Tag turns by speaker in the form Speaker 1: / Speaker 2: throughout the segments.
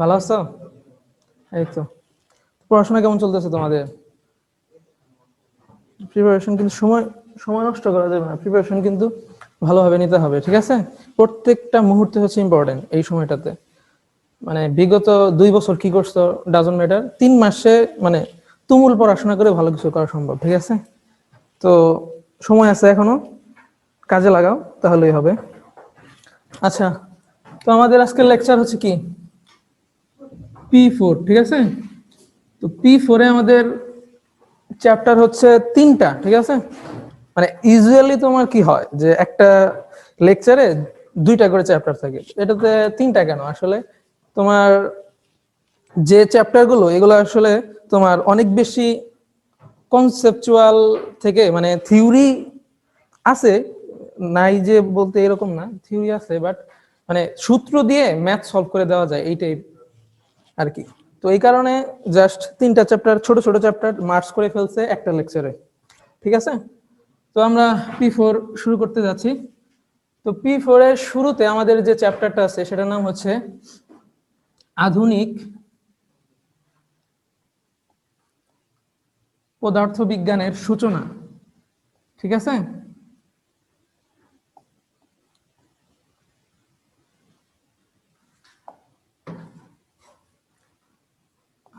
Speaker 1: ভালো আছো? এই তো। পড়াশোনা কেমন চলতেছে তোমাদের? প্রিপারেশন কিন্তু সময় সময় নষ্ট করা যাবে না, প্রিপারেশন কিন্তু ভালোভাবে নিতে হবে, ঠিক আছে? প্রত্যেকটা মুহূর্তে হচ্ছে ইম্পর্টেন্ট এই সময়টাতে। মানে বিগত 2 বছর কি করছো ডাজন্ট ম্যাটার, 3 মাসে মানে তুমুল পড়াশোনা করে ভালো কিছু করা সম্ভব, ঠিক আছে? তো সময় আছে এখনো, কাজে লাগাও, তাহলেই হবে। আচ্ছা, তো আমাদের আজকের লেকচার হচ্ছে কি, P4, ঠিক আছে? তো P4-এ আমাদের চ্যাপ্টার হচ্ছে 3টা, ঠিক আছে? মানে ইউজুয়ালি তোমার কি হয় যে একটা লেকচারে 2টা করে চ্যাপ্টার থাকে, এটাতে 3টা কেন? আসলে তোমার যে চ্যাপ্টার গুলো এগুলো আসলে তোমার অনেক বেশি কনসেপচুয়াল থেকে, মানে থিওরি আছে, নাই যে বলতে এরকম না, থিওরি আছে, বাট মানে সূত্র দিয়ে ম্যাথ সলভ করে দেওয়া যায় এইটাই আর কি। তো এই কারণে জাস্ট 3টা চ্যাপ্টার, ছোট ছোট চ্যাপ্টার মার্চ করে ফেলছে একটা লেকচারে, ঠিক আছে? তো আমরা P4 শুরু করতে যাচ্ছি। তো P4 এর শুরুতে আমাদের যে চ্যাপ্টারটা আছে সেটার নাম হচ্ছে আধুনিক পদার্থবিজ্ঞানের সূচনা, ঠিক আছে?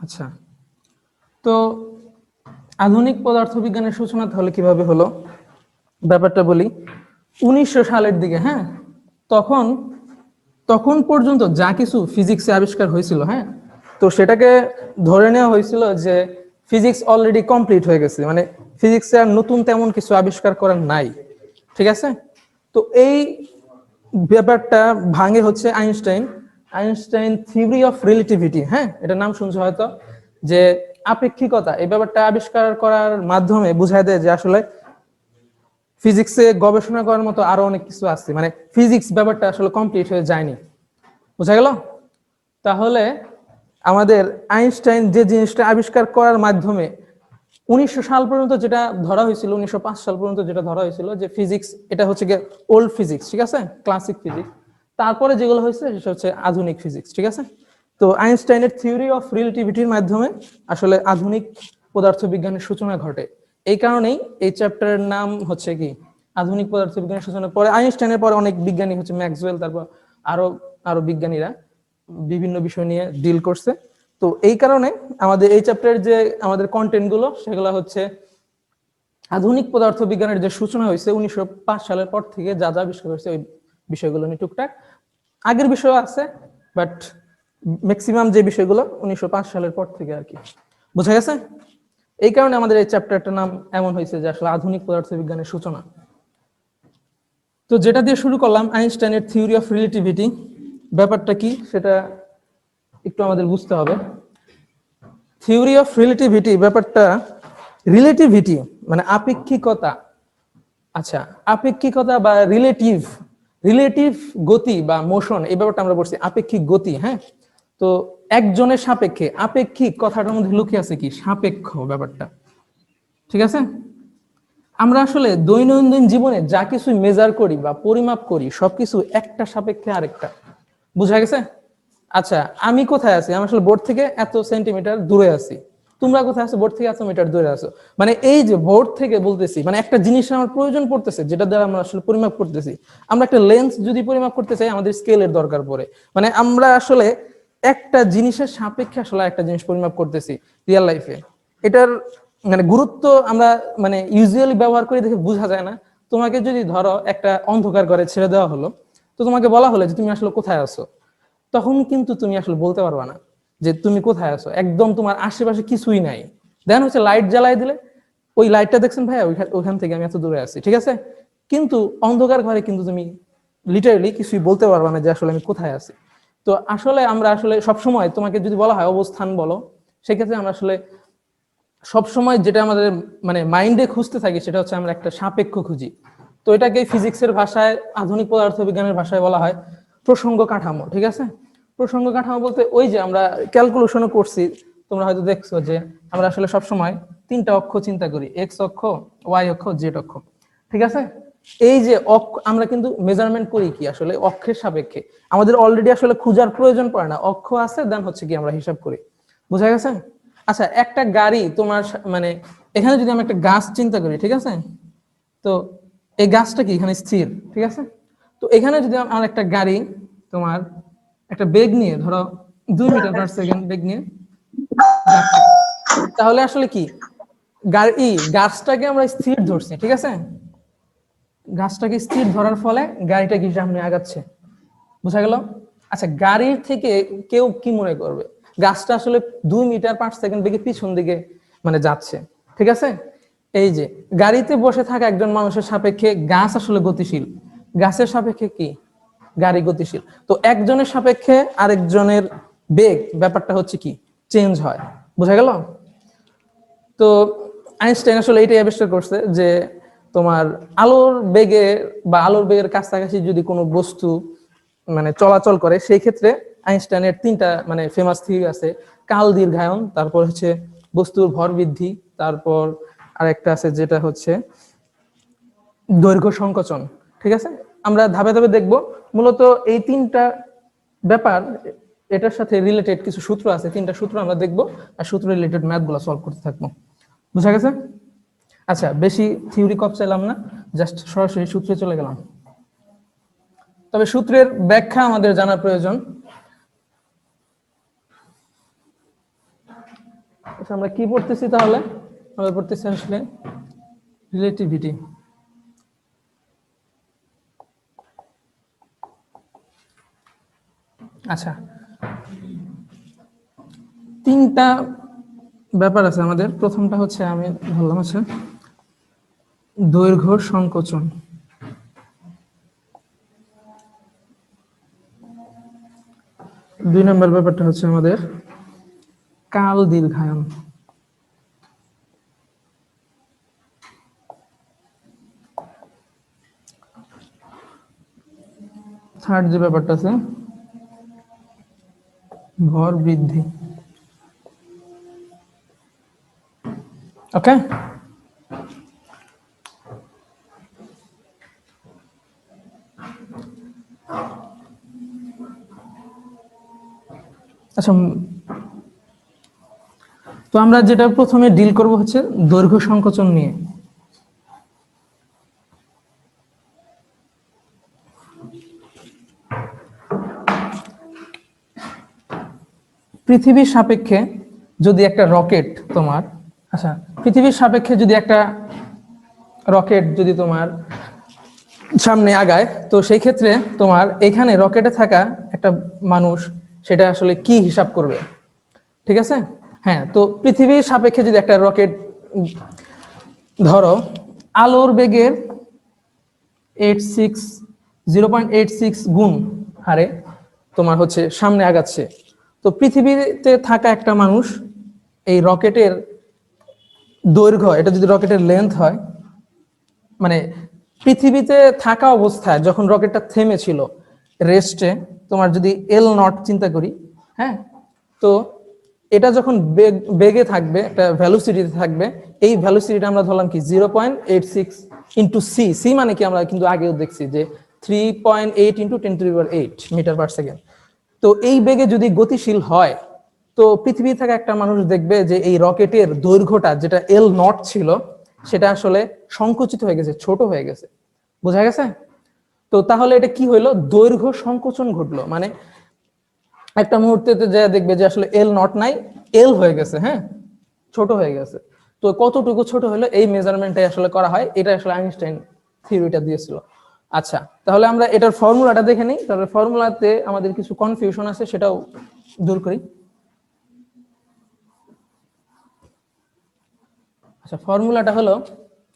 Speaker 1: আচ্ছা, তো আধুনিক পদার্থবিজ্ঞানের সূচনা তাহলে কিভাবে হলো ব্যাপারটা বলি। 1900 সালের দিকে, হ্যাঁ, তখন তখন পর্যন্ত যা কিছু ফিজিক্সে আবিষ্কার হয়েছিল, হ্যাঁ, তো সেটাকে ধরে নেওয়া হয়েছিল যে ফিজিক্স অলরেডি কমপ্লিট হয়ে গেছে, মানে ফিজিক্সে আর নতুন তেমন কিছু আবিষ্কার করার নাই, ঠিক আছে? তো এই ব্যাপারটা ভাঙে হচ্ছে Einstein, Einstein theory of relativity, হ্যাঁ, এটা নাম শুনছো হয়তো, যে আপেক্ষিকতা এই ব্যাপারটা আবিষ্কার করার মাধ্যমে বুঝায় দেয় যে আসলে ফিজিক্সে গবেষণা করার মতো আরো অনেক কিছু আছে, মানে ফিজিক্স ব্যাপারটা আসলে কমপ্লিট হয়ে যায়নি, বুঝা গেল? তাহলে আমাদের আইনস্টাইন যে জিনিসটা আবিষ্কার করার মাধ্যমে 1900 সাল পর্যন্ত যেটা ধরা হয়েছিল, 1905 সাল পর্যন্ত যেটা ধরা হয়েছিল যে ফিজিক্স এটা হচ্ছে গিয়ে ওল্ড ফিজিক্স, ঠিক আছে, ক্লাসিক ফিজিক্স, তারপরে যেগুলো হয়েছে সেটা হচ্ছে আধুনিক ফিজিক্স, ঠিক আছে? তো আইনস্টাইনের থিওরি অফ রিলেটিভিটির মাধ্যমে আসলে আধুনিক পদার্থবিজ্ঞানের সূচনা ঘটে। এই কারণেই এই চ্যাপ্টারের নাম হচ্ছে কি আধুনিক পদার্থবিজ্ঞানের সূচনা। পরে আইনস্টাইনের পরে অনেক বিজ্ঞানী হচ্ছে ম্যাক্সওয়েল, তারপর আরো আরো বিজ্ঞানীরা বিভিন্ন বিষয় নিয়ে ডিল করছে। তো এই কারণে আমাদের এই চ্যাপ্টারের যে আমাদের কন্টেন্ট গুলো সেগুলো হচ্ছে আধুনিক পদার্থবিজ্ঞানের যে সূচনা হয়েছে 1905 সালের পর থেকে যা যা বিষয় হয়েছে ওই বিষয়গুলো নিয়ে টুকটাক, আগের বিষয় আছে বাট ম্যাক্সিমাম যে বিষয়গুলো 1905 সালের পর থেকে আর কি, বোঝা গেছে? এই কারণে আমাদের এই চ্যাপ্টারটার নাম এমন হয়েছে যে আসলে আধুনিক পদার্থবিজ্ঞানের সূচনা। তো যেটা দিয়ে শুরু করলাম আইনস্টাইনের থিওরি অফ রিলেটিভিটি, ব্যাপারটা কি সেটা একটু আমাদের বুঝতে হবে। থিওরি অফ রিলেটিভিটি ব্যাপারটা, রিলেটিভিটি মানে আপেক্ষিকতা। আচ্ছা, আপেক্ষিকতা বা রিলেটিভ, রিলেটিভ গতি বা মোশন, এই ব্যাপারটা আমরা বলছি আপেক্ষিক গতি, হ্যাঁ। তো একজনের সাপেক্ষে, আপেক্ষিক কথাটার মধ্যে লুকিয়ে আছে কি সাপেক্ষ ব্যাপারটা, ঠিক আছে? আমরা আসলে দৈনন্দিন জীবনে যা কিছু মেজার করি বা পরিমাপ করি সবকিছু একটা সাপেক্ষে আরেকটা, বুঝা গেছে? আচ্ছা, আমি কোথায় আছি? আমি আসলে বোর্ড থেকে এত সেন্টিমিটার দূরে আছি, তোমরা কোথায় আছো? বোর্ড থেকে এত মিটার দূরে আছো। মানে এই যে বোর্ড থেকে বলতেছি, মানে একটা জিনিস আমার প্রয়োজন পড়তেছে যেটা দ্বারা আমরা আসলে পরিমাপ করতেছি। আমরা একটা লেন্স যদি পরিমাপ করতে চাই আমাদের স্কেলের দরকার পড়ে, মানে আমরা আসলে একটা জিনিসের সাপেক্ষে আসলে একটা জিনিস পরিমাপ করতেছি রিয়েল লাইফে। এটার মানে গুরুত্ব আমরা মানে ইউজুয়ালি ব্যবহার করে দেখে বোঝা যায় না। তোমাকে যদি ধরো একটা অন্ধকার ঘরে ছেড়ে দেওয়া হলো, তো তোমাকে বলা হলো যে তুমি আসলে কোথায় আছো, তখন কিন্তু তুমি আসলে বলতে পারবা না যে তুমি কোথায় আছো, একদম তোমার আশেপাশে কিছুই নাই। দেন হচ্ছে লাইট জ্বালাই দিলে ওই লাইটটা দেখছেন ভাইয়া, ওইখান থেকে আমি এত দূরে আছি, ঠিক আছে? কিন্তু অন্ধকার ঘরে কিন্তু তুমি লিটারালি কিছুই বলতে পারবা না যে আসলে আমি কোথায় আছি। তো আসলে আমরা আসলে সবসময় তোমাকে যদি বলা হয় অবস্থান বলো, সেক্ষেত্রে আমরা আসলে সবসময় যেটা আমাদের মানে মাইন্ডে খুঁজতে থাকি সেটা হচ্ছে আমরা একটা সাপেক্ষ খুঁজি। তো এটাকে ফিজিক্সের ভাষায়, আধুনিক পদার্থবিজ্ঞানের ভাষায় বলা হয় প্রসঙ্গ কাঠামো, ঠিক আছে? প্রসঙ্গ কাঠামো বলতে ওই যে আমরা ক্যালকুলেশনও করছি, তোমরা হয়তো দেখছো যে আমরা আসলে সবসময় 3টা অক্ষ চিন্তা করি, এক্স অক্ষ, ওয়াই অক্ষ, জেড অক্ষ, ঠিক আছে? এই যে আমরা কিন্তু মেজারমেন্ট করি কি আসলে অক্ষের সাপেক্ষে, আমাদের অলরেডি আসলে খোঁজার প্রয়োজন পড়ে না, অক্ষ আছে দেন হচ্ছে কি আমরা হিসাব করি। বুঝা গেছে? আচ্ছা, একটা গাড়ি তোমার মানে এখানে যদি আমি একটা গাছ চিন্তা করি, ঠিক আছে, তো এই গাছটা কি এখানে স্থির, ঠিক আছে, তো এখানে যদি আমার একটা গাড়ি তোমার একটা বেগ নিয়ে ধরো 2 মিটার/সেকেন্ড বেগ নিয়ে যাচ্ছে, তাহলে আসলে কি গাছটাকে আমরা স্থির ধরছি, ঠিক আছে, গাছটাকে স্থির ধরার ফলে গাড়িটা কি সামনে আগাচ্ছে। বুঝা গেল? আচ্ছা, গাড়ির থেকে কেউ কি মনে করবে গাছটা আসলে 2 মিটার/সেকেন্ড বেগে পিছন দিকে মানে যাচ্ছে, ঠিক আছে। এই যে গাড়িতে বসে থাকা একজন মানুষের সাপেক্ষে গাছ আসলে গতিশীল, গাছের সাপেক্ষে কি গাড়ি গতিশীল। তো একজনের সাপেক্ষে আরেকজনের বেগ ব্যাপারটা হচ্ছে কি চেঞ্জ হয়। বুঝা গেল? তো আইনস্টাইন আসলে এইটাই আবিষ্কার করছে যে তোমার আলোর বেগে বা আলোর বেগের কাছাকাছি যদি কোনো বস্তু মানে চলাচল করে, সেই ক্ষেত্রে আইনস্টাইনের 3টা মানে ফেমাস থিওরি আছে, কাল দীর্ঘায়ন, তারপর হচ্ছে বস্তুর ভর বৃদ্ধি, তারপর আরেকটা আছে যেটা হচ্ছে দৈর্ঘ্য সংকোচন। ঠিক আছে, আমরা ধাপে ধাপে দেখব। মূলত এই 3টা ব্যাপার এটার সাথে রিলেটেড কিছু সূত্র আছে, 3টা সূত্র আমরা দেখব আর সূত্র রিলেটেড ম্যাথগুলো সলভ করতে থাকবো। বুঝা গেছে? আচ্ছা, বেশি থিওরি কপ চাইলাম না, জাস্ট সরাসরি সূত্রে চলে গেলাম। তবে সূত্রের ব্যাখ্যা আমাদের জানা প্রয়োজন। আচ্ছা, আমরা কি পড়তেছি তাহলে? আমরা পড়তেছি আসলে রিলেটিভিটি। আচ্ছা, 3টা ব্যাপার আছে আমাদের। প্রথমটা হচ্ছে আমি বললাম আছে দৈর্ঘ্য সংকোচন। 2 নম্বর ব্যাপারটা হচ্ছে আমাদের কাল দীর্ঘায়ন। থার্ড যে ব্যাপারটা আছে ভর বৃদ্ধি। ওকে, আচ্ছা, তো আমরা যেটা প্রথমে ডিল করব হচ্ছে দৈর্ঘ্য সংকোচন নিয়ে। পৃথিবীর সাপেক্ষে যদি একটা রকেট তোমার, আচ্ছা, পৃথিবীর সাপেক্ষে যদি একটা রকেট যদি তোমার সামনে আগায়, তো সেই ক্ষেত্রে তোমার এখানে রকেটে থাকা একটা মানুষ সেটা আসলে কি হিসাব করবে? ঠিক আছে, হ্যাঁ। তো পৃথিবীর সাপেক্ষে যদি একটা রকেট ধরো আলোর বেগের 0.86 গুণ হারে তোমার হচ্ছে সামনে আগাচ্ছে, তো পৃথিবীতে থাকা একটা মানুষ এই রকেটের দৈর্ঘ্য, এটা যদি রকেটের লেন্থ হয়, মানে পৃথিবীতে থাকা অবস্থায় যখন রকেটটা থেমেছিল রেস্টে, তোমার যদি L0 চিন্তা করি, হ্যাঁ, তো এটা যখন বেগে থাকবে, একটা ভ্যালোসিটিতে থাকবে, এই ভ্যালোসিটিটা আমরা ধরলাম কি 0.86 ইন্টু সি। সি মানে কি আমরা কিন্তু আগেও দেখছি যে 3.8 ইন্টু 10⁸ মিটার/সেকেন্ড। তো এই বেগে যদি গতিশীল হয়, তো পৃথিবী থেকে একটা মানুষ দেখবে যে এই রকেটের দৈর্ঘ্যটা যেটা L0 ছিল সেটা আসলে সংকুচিত হয়ে গেছে, ছোট হয়ে গেছে। বোঝা গেছে? তো তাহলে এটা কি হইলো? দৈর্ঘ্য সংকোচন ঘটলো। মানে একটা মুহূর্তেতে যা দেখবে যে আসলে L0 নাই, এল হয়ে গেছে, হ্যাঁ, ছোট হয়ে গেছে। তো কতটুকু ছোট হলো এই মেজারমেন্টটাই আসলে করা হয়, এটা আসলে আইনস্টাইন থিওরিটা দিয়েছিল। আচ্ছা, তাহলে আমরা এটার ফর্মুলাটা দেখে নিই, তাহলে ফর্মুলাতে আমাদের কিছু কনফিউশন আছে সেটাও দূর করি। আচ্ছা, ফর্মুলাটা হলো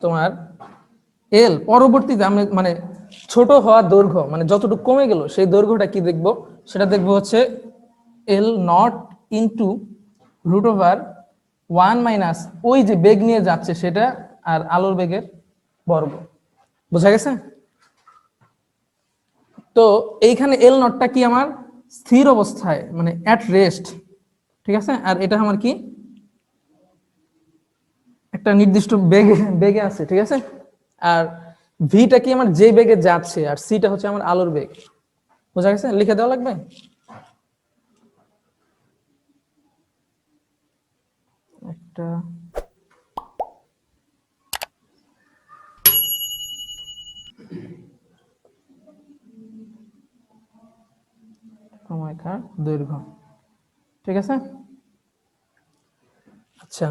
Speaker 1: তোমার এল পরবর্তীতে আমরা মানে ছোট হওয়ার দৈর্ঘ্য মানে যতটুকু কমে গেল সেই দৈর্ঘ্যটা কি দেখব, সেটা দেখবো হচ্ছে L0 ইন্টু √1 মাইনাস ওই যে বেগ নিয়ে যাচ্ছে সেটা আর আলোর বেগের বর্গ। বোঝা গেছে? তো এইখানে L0টা কি আমার স্থির অবস্থায় মানে অ্যাট রেস্ট, ঠিক আছে, আর এটা আমার কি একটা নির্দিষ্ট বেগে বেগে আছে, ঠিক আছে। আর ভিটা কি আমার যে বেগে যাচ্ছে আর সিটা হচ্ছে আমার আলোর বেগ। বোঝা গেছে? লিখে দেওয়া লাগবে। একটা সময়কার দৈর্ঘ্য, ঠিক আছে। আচ্ছা,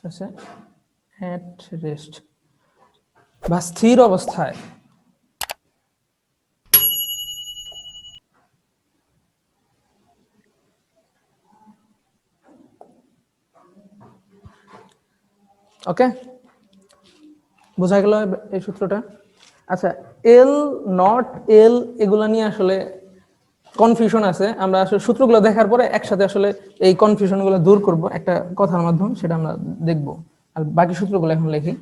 Speaker 1: আচ্ছা, অ্যাট রেস্ট বা স্থির অবস্থায় ওকে, বোঝা গেল এই সূত্রটা। আচ্ছা, এল নট এল এগুলা নিয়ে আসলে কনফিউশন আছে, আমরা আসলে সূত্রগুলো দেখার পরে একসাথে আসলে এই কনফিউশনগুলো দূর করব একটা কথার মাধ্যমে, সেটা আমরা দেখব। আর বাকি সূত্রগুলো এখন লিখি।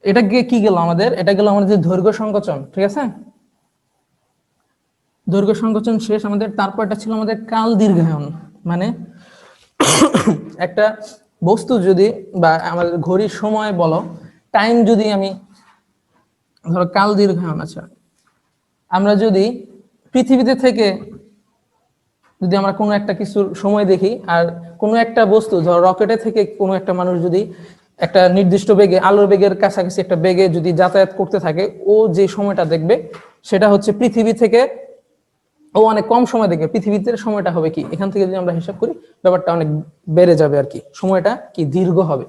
Speaker 1: এটা গিয়ে কি গেল আমাদের, এটা গেল আমাদের যে দৈর্ঘ্য সংকোচন, ঠিক আছে। দৈর্ঘ্য সংকোচন শেষ আমাদের। তারপরটা ছিল আমাদের কাল দীর্ঘায়ন, মানে একটা বস্তু যদি বা আমাদের ঘড়ির সময় বলো, টাইম যদি আমি ধরো কাল দীর্ঘায়ন, আচ্ছা আমরা যদি পৃথিবীতে থেকে যদি আমরা কোনো একটা কিছুর সময় দেখি, আর কোনো একটা বস্তু ধরো রকেটে থেকে কোনো একটা মানুষ যদি একটা নির্দিষ্ট বেগে, আলোর বেগের কাছাকাছি একটা বেগে যদি যাতায়াত করতে থাকে, ও যে সময়টা দেখবে সেটা হচ্ছে পৃথিবী থেকে ও অনেক কম সময় দেখবে। পৃথিবীতে সময়টা হবে কি, এখান থেকে যদি আমরা হিসাব করি ব্যাপারটা অনেক বেড়ে যাবে আর কি, সময়টা কি দীর্ঘ হবে।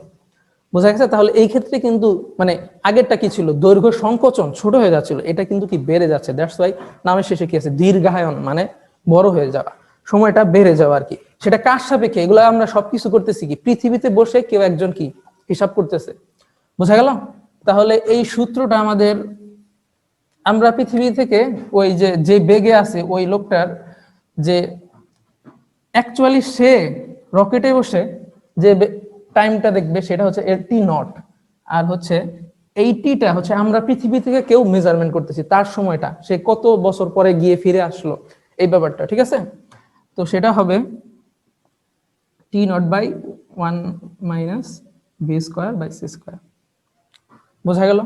Speaker 1: বোঝা গেছে? তাহলে এই ক্ষেত্রে কিন্তু মানে আগেরটা কি ছিল, দৈর্ঘ্য সংকোচন ছোট হয়ে যাচ্ছিল, এটা কিন্তু কি বেড়ে যাচ্ছে। দ্যাটস ওয়াই নামের শেষে কি আছে, দীর্ঘায়ন, মানে বড় হয়ে যাওয়া, সময়টা বেড়ে যাওয়া আর কি। সেটা কার সাপেক্ষে, এগুলো আমরা সবকিছু করতেছি কি পৃথিবীতে বসে কেউ একজন কি হিসাব করতেছে। বোঝা গেল? তাহলে এই সূত্রটা আমাদের, আমরা পৃথিবী থেকে ওই যে যে বেগে আছে ওই লোকটার যে অ্যাকচুয়ালি সে রকেটে বসে যে টাইমটা দেখবে সেটা হচ্ছে এর টি নট, আর হচ্ছে এই টিটা হচ্ছে আমরা পৃথিবী থেকে কেউ মেজারমেন্ট করতেছি তার সময়টা, সে কত বছর পরে গিয়ে ফিরে আসলো, এই ব্যাপারটা, ঠিক আছে। তো সেটা হবে T naught by 1 - B square by C square. বোঝা গেল?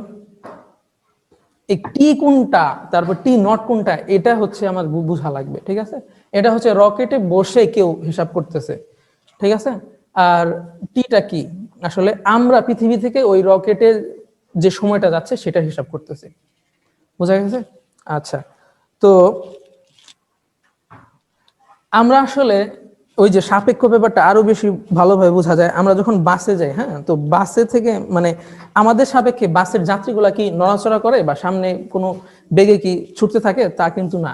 Speaker 1: এই টি কোনটা তারপর টি নট কোনটা, এটা হচ্ছে আমার বোঝা লাগবে, ঠিক আছে। এটা হচ্ছে রকেটে বসে কেউ হিসাব করতেছে, ঠিক আছে। আর টিটা কি, আসলে আমরা পৃথিবী থেকে ওই রকেটে যে সময়টা যাচ্ছে সেটা হিসাব করতেছে। বোঝা গেছে? আচ্ছা, তো আমরা আসলে ওই যে সাপেক্ষ ব্যাপারটা আরো বেশি ভালোভাবে বোঝা যায় আমরা যখন বাসে যাই। হ্যাঁ, তো বাসে থেকে মানে আমাদের সাপেক্ষে বাসের যাত্রীগুলা কি নড়াচড়া করে বা সামনে কোনো বেগে কি ছুটতে থাকে, তা কিন্তু না।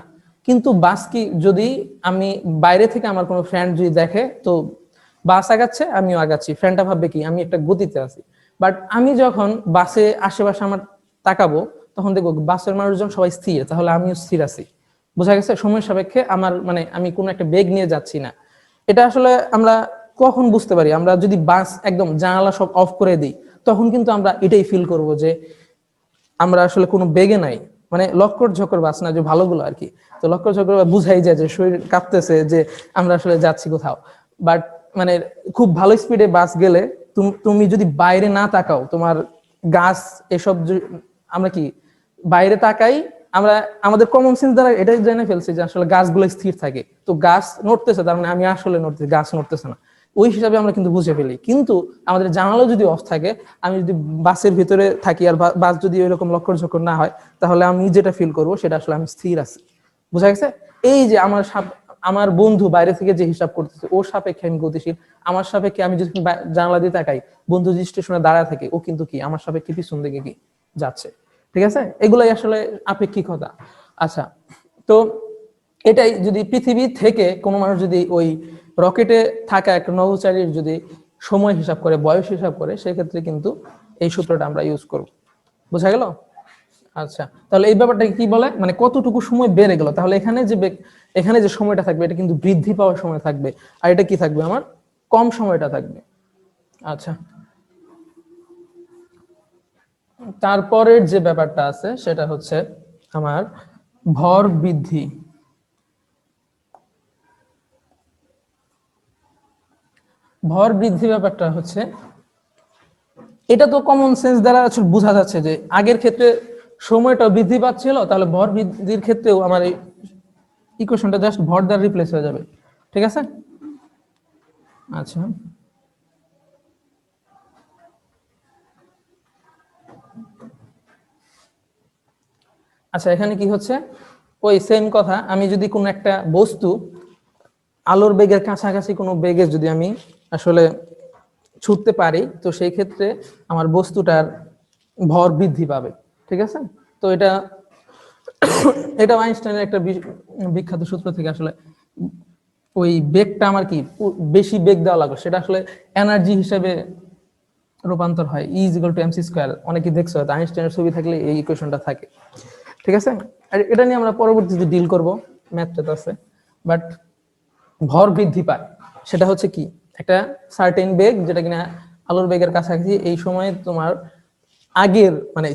Speaker 1: কিন্তু বাস কি, যদি আমি বাইরে থেকে আমার কোনো ফ্রেন্ড যদি দেখে, তো বাস আগাচ্ছে আমিও আগাচ্ছি, ফ্রেন্ডটা ভাববে কি আমি একটা গতিতে আছি। বাট আমি যখন বাসে আশেপাশে আমার তাকাবো, তখন দেখবো বাসের মানুষজন সবাই স্থির, তাহলে আমিও স্থির আছি। বোঝা গেছে? সময় সাপেক্ষে আমার মানে আমি কোনো একটা বেগ নিয়ে যাচ্ছি না। এটা আসলে আমরা কখন বুঝতে পারি, আমরা যদি বাস একদম জানালা সব অফ করে দিই, তখন কিন্তু আমরা এটাই ফিল করব যে আমরা আসলে কোনো বেগে নাই। মানে লক্কর ঝক্কর বাস না, যে ভালোগুলো আর কি। তো লক্কর ঝক্কর বুঝাই যায় যে শরীর কাঁপতেছে, যে আমরা আসলে যাচ্ছি কোথাও। বাট মানে খুব ভালো স্পিডে বাস গেলে তুমি যদি বাইরে না তাকাও, তোমার গাছ এসব আমরা কি বাইরে তাকাই, আমরা আমাদের কমন সেন্স দ্বারা এটাই জেনে ফেলছি যে আসলে গাছগুলো স্থির থাকে, তো গাছ নড়তেছে তার মানে আমি আসলে নড়তেছি, গাছ নড়তেছে না। ওই হিসাবে আমরা কিন্তু বুঝে ফেলি। কিন্তু আমাদের জানালা যদি অফ থাকে, আমি যদি বাসের ভিতরে থাকি আর বাস যদি এরকম লক্কর ঝক্কর না হয়, তাহলে আমি যেটা ফিল করব সেটা আসলে আমি স্থির আছি। বুঝা গেছে? এই যে আমার বন্ধু বাইরে থেকে যে হিসাব করতেছে, ওর সাপেক্ষে আমি গতিশীল। আমার সাপেক্ষে আমি যদি জানালা দিয়ে তাকাই, বন্ধু যে স্টেশনে দাঁড়ায় থাকে, ও কিন্তু কি আমার সাপেক্ষে পিছন দিকে কি যাচ্ছে। ঠিক আছে? এগুলাই আসলে আপেক্ষিকতা। আচ্ছা, তো এটাই যদি পৃথিবী থেকে কোনো মানুষ যদি ওই রকেটে থাকা একটা নভোচারীর যদি সময় হিসাব করে, বয়স হিসাব করে, সেক্ষেত্রে কিন্তু এই সূত্রটা আমরা ইউজ করব। বোঝা গেল? আচ্ছা, তাহলে এই ব্যাপারটাকে কি বলে, মানে কতটুকু সময় বেড়ে গেল। তাহলে এখানে যে সময়টা থাকবে এটা কিন্তু বৃদ্ধি পাওয়ার সময় থাকবে, আর এটা কি থাকবে, আমার কম সময়টা থাকবে। আচ্ছা, তারপরের যে ব্যাপারটা আছে সেটা হচ্ছে আমার ভর বৃদ্ধি। ভর বৃদ্ধি ব্যাপারটা হচ্ছে, এটা তো কমন সেন্স দ্বারা আসলে বোঝা যাচ্ছে যে আগের ক্ষেত্রে সময়টা বৃদ্ধি পাচ্ছিল, তাহলে ভর বৃদ্ধির ক্ষেত্রেও আমার এই ইকুয়েশনটা জাস্ট ভর দ্বারা রিপ্লেস হয়ে যাবে। ঠিক আছে? আচ্ছা, আচ্ছা এখানে কি হচ্ছে, ওই সেম কথা, আমি যদি কোনো একটা বস্তু আলোর বেগের কাছাকাছি কোনো বেগে যদি আমি আসলে ছুটতে পারি, তো সেই ক্ষেত্রে আমার বস্তুটার ভর বৃদ্ধি পাবে। ঠিক আছে? তো এটা এটা আইনস্টাইনের একটা বিখ্যাত সূত্র থেকে আসলে ওই বেগটা আমার কি বেশি বেগ দেওয়া লাগবে, সেটা আসলে এনার্জি হিসেবে রূপান্তর হয়, E is equal to MC square. অনেকে দেখছো হয়তো আইনস্টাইনের ছবি থাকলে এই ইকুয়েশনটা থাকে। ঠিক আছে? আর এটা নিয়ে আমরা পরবর্তীতে ডিল করব, ম্যাথটা আছে। বাট ভর বৃদ্ধি পায় সেটা হচ্ছে কি, একটা সার্টেন বেগ যেটা কিনা আলোর বেগের কাছাকাছি, এই সময়ে তোমার আগের মানে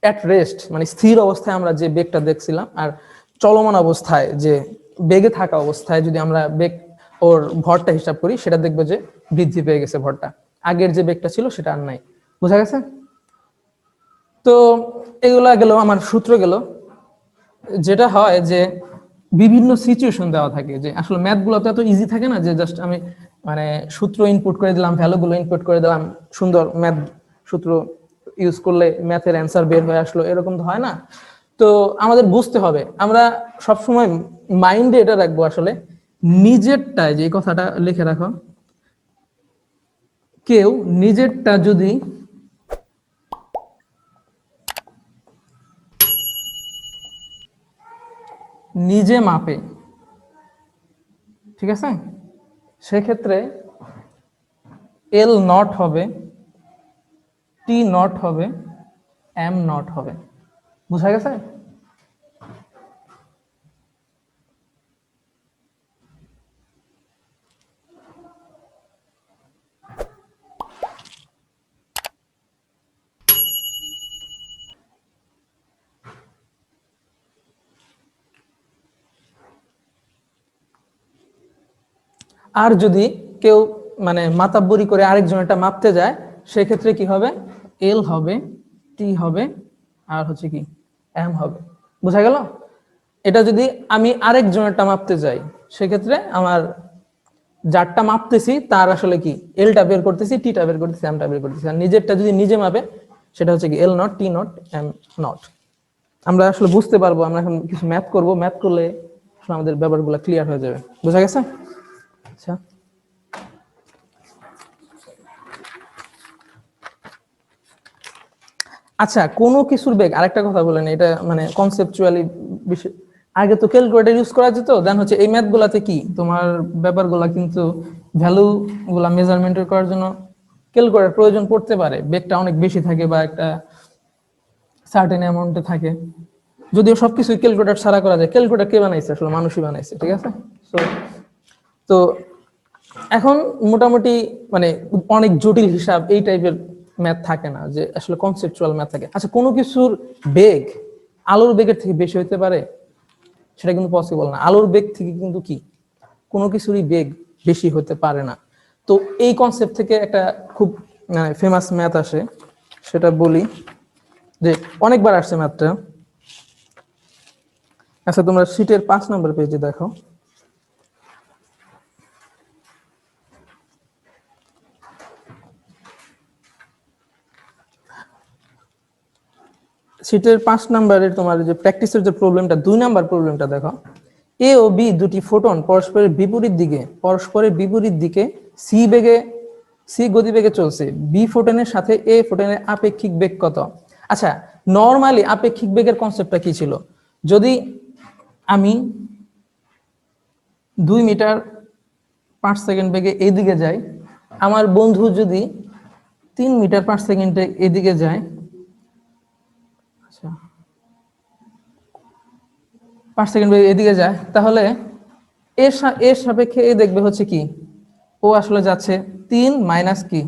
Speaker 1: অ্যাট রেস্ট মানে স্থির অবস্থায় আমরা যে বেগটা দেখছিলাম, আর চলমান অবস্থায় যে বেগে থাকা অবস্থায় যদি আমরা বেগ ওর ভরটা হিসাব করি, সেটা দেখবো যে বৃদ্ধি পেয়ে গেছে ভরটা, আগের যে বেগটা ছিল সেটা আর নাই। বোঝা গেছে? তো এগুলা গেল আমার সূত্র গেল। যেটা হয় যে বিভিন্ন সিচুয়েশন দেওয়া থাকে, যে আসলে ম্যাথ গুলো তো এত ইজি থাকে না যে জাস্ট আমি মানে সূত্র ইনপুট করে দিলাম, ভ্যালুগুলো ইনপুট করে দিলাম, সুন্দর ম্যাথ সূত্র ইউজ করলে ম্যাথের অ্যান্সার বের হয়ে আসলো, এরকম তো হয় না। তো আমাদের বুঝতে হবে, আমরা সবসময় মাইন্ডে এটা রাখবো আসলে নিজেরটায়, যে কথাটা লিখে রাখো, কেউ নিজেরটা যদি নিজে মাপে, ঠিক আছে, সেক্ষেত্রে এল নট হবে, টি নট হবে, এম নট হবে। বুঝা গেছে? আর যদি কেউ মানে মাতাব্বরি করে আরেকজনেরটা মাপতে যায়, সেক্ষেত্রে কি হবে, এল হবে, টি হবে, আর হচ্ছে কি এম হবে। বুঝা গেল? এটা যদি আমি আরেকজনেরটা মাপতে যাই, সেক্ষেত্রে আমার যারটা মাপতেছি তার আসলে কি এলটা বের করতেছি, টিটা বের করতেছি, এমটা বের করতেছি। আর নিজেরটা যদি নিজে মাপে, সেটা হচ্ছে কি L naught, T naught, M naught. আমরা আসলে বুঝতে পারবো, আমরা এখন কিছু ম্যাথ করব, ম্যাথ করলে আসলে আমাদের ব্যাপারগুলো ক্লিয়ার হয়ে যাবে। বুঝা গেছে? আচ্ছা, আচ্ছা কোনো কিছুর বেগ, আরেকটা কথা বলেন, এটা মানে কনসেপচুয়ালি বিষয়, আগে তো ক্যালকুলেটর ইউজ করা যেত, দেন হচ্ছে এই ম্যাথ গুলাতে কি তোমার ব্যাপারগুলা কিন্তু ভ্যালু গুলা মেজারমেন্ট করার জন্য ক্যালকুলেটর প্রয়োজন পড়তে পারে, বেগটা অনেক বেশি থাকে বা একটা সার্টেন অ্যামাউন্টে থাকে। যদিও সবকিছু ক্যালকুলেটর ছাড়া করা যায়, ক্যালকুলেটর কে বানাইছে? আসলে মানুষই বানাইছে। ঠিক আছে? তো এখন মোটামুটি মানে অনেক জটিল হিসাব এই টাইপের ম্যাথ থাকে না, যে আসলে কনসেপচুয়াল ম্যাথ থাকে। আচ্ছা কোনো কিছুর বেগ আলোর বেগের থেকে বেশি হতে পারে? সেটা কিন্তু পসিবল না। আলোর বেগ থেকে কিন্তু কি কোনো কিছুরই বেগ বেশি হতে পারে না। তো এই কনসেপ্ট থেকে একটা খুব ফেমাস ম্যাথ আসে, সেটা বলি, যে অনেকবার আসছে ম্যাথটা। আচ্ছা তোমরা শীটের 5 নম্বর পেজে দেখো, শীটের 5 নম্বরের তোমার যে প্র্যাকটিসের যে প্রবলেমটা, 2 নাম্বার প্রবলেমটা দেখো। এ ও বি দুটি ফোটন পরস্পরের বিপরীত দিকে সি গতিবেগে চলছে। বি ফোটনের সাথে এ ফোটনের আপেক্ষিক বেগ কত? আচ্ছা নরমালি আপেক্ষিক বেগের কনসেপ্টটা কি ছিল, যদি আমি 2 মিটার পার সেকেন্ড বেগে এদিকে যাই, আমার বন্ধু যদি 3 মিটার পার সেকেন্ডে এদিকে যায়, আচ্ছা পার সেকেন্ড এদিকে যায়, তাহলে এর সাপেক্ষে এ দেখবে হচ্ছে কি ও আসলে যাচ্ছে 3 মাইনাস কি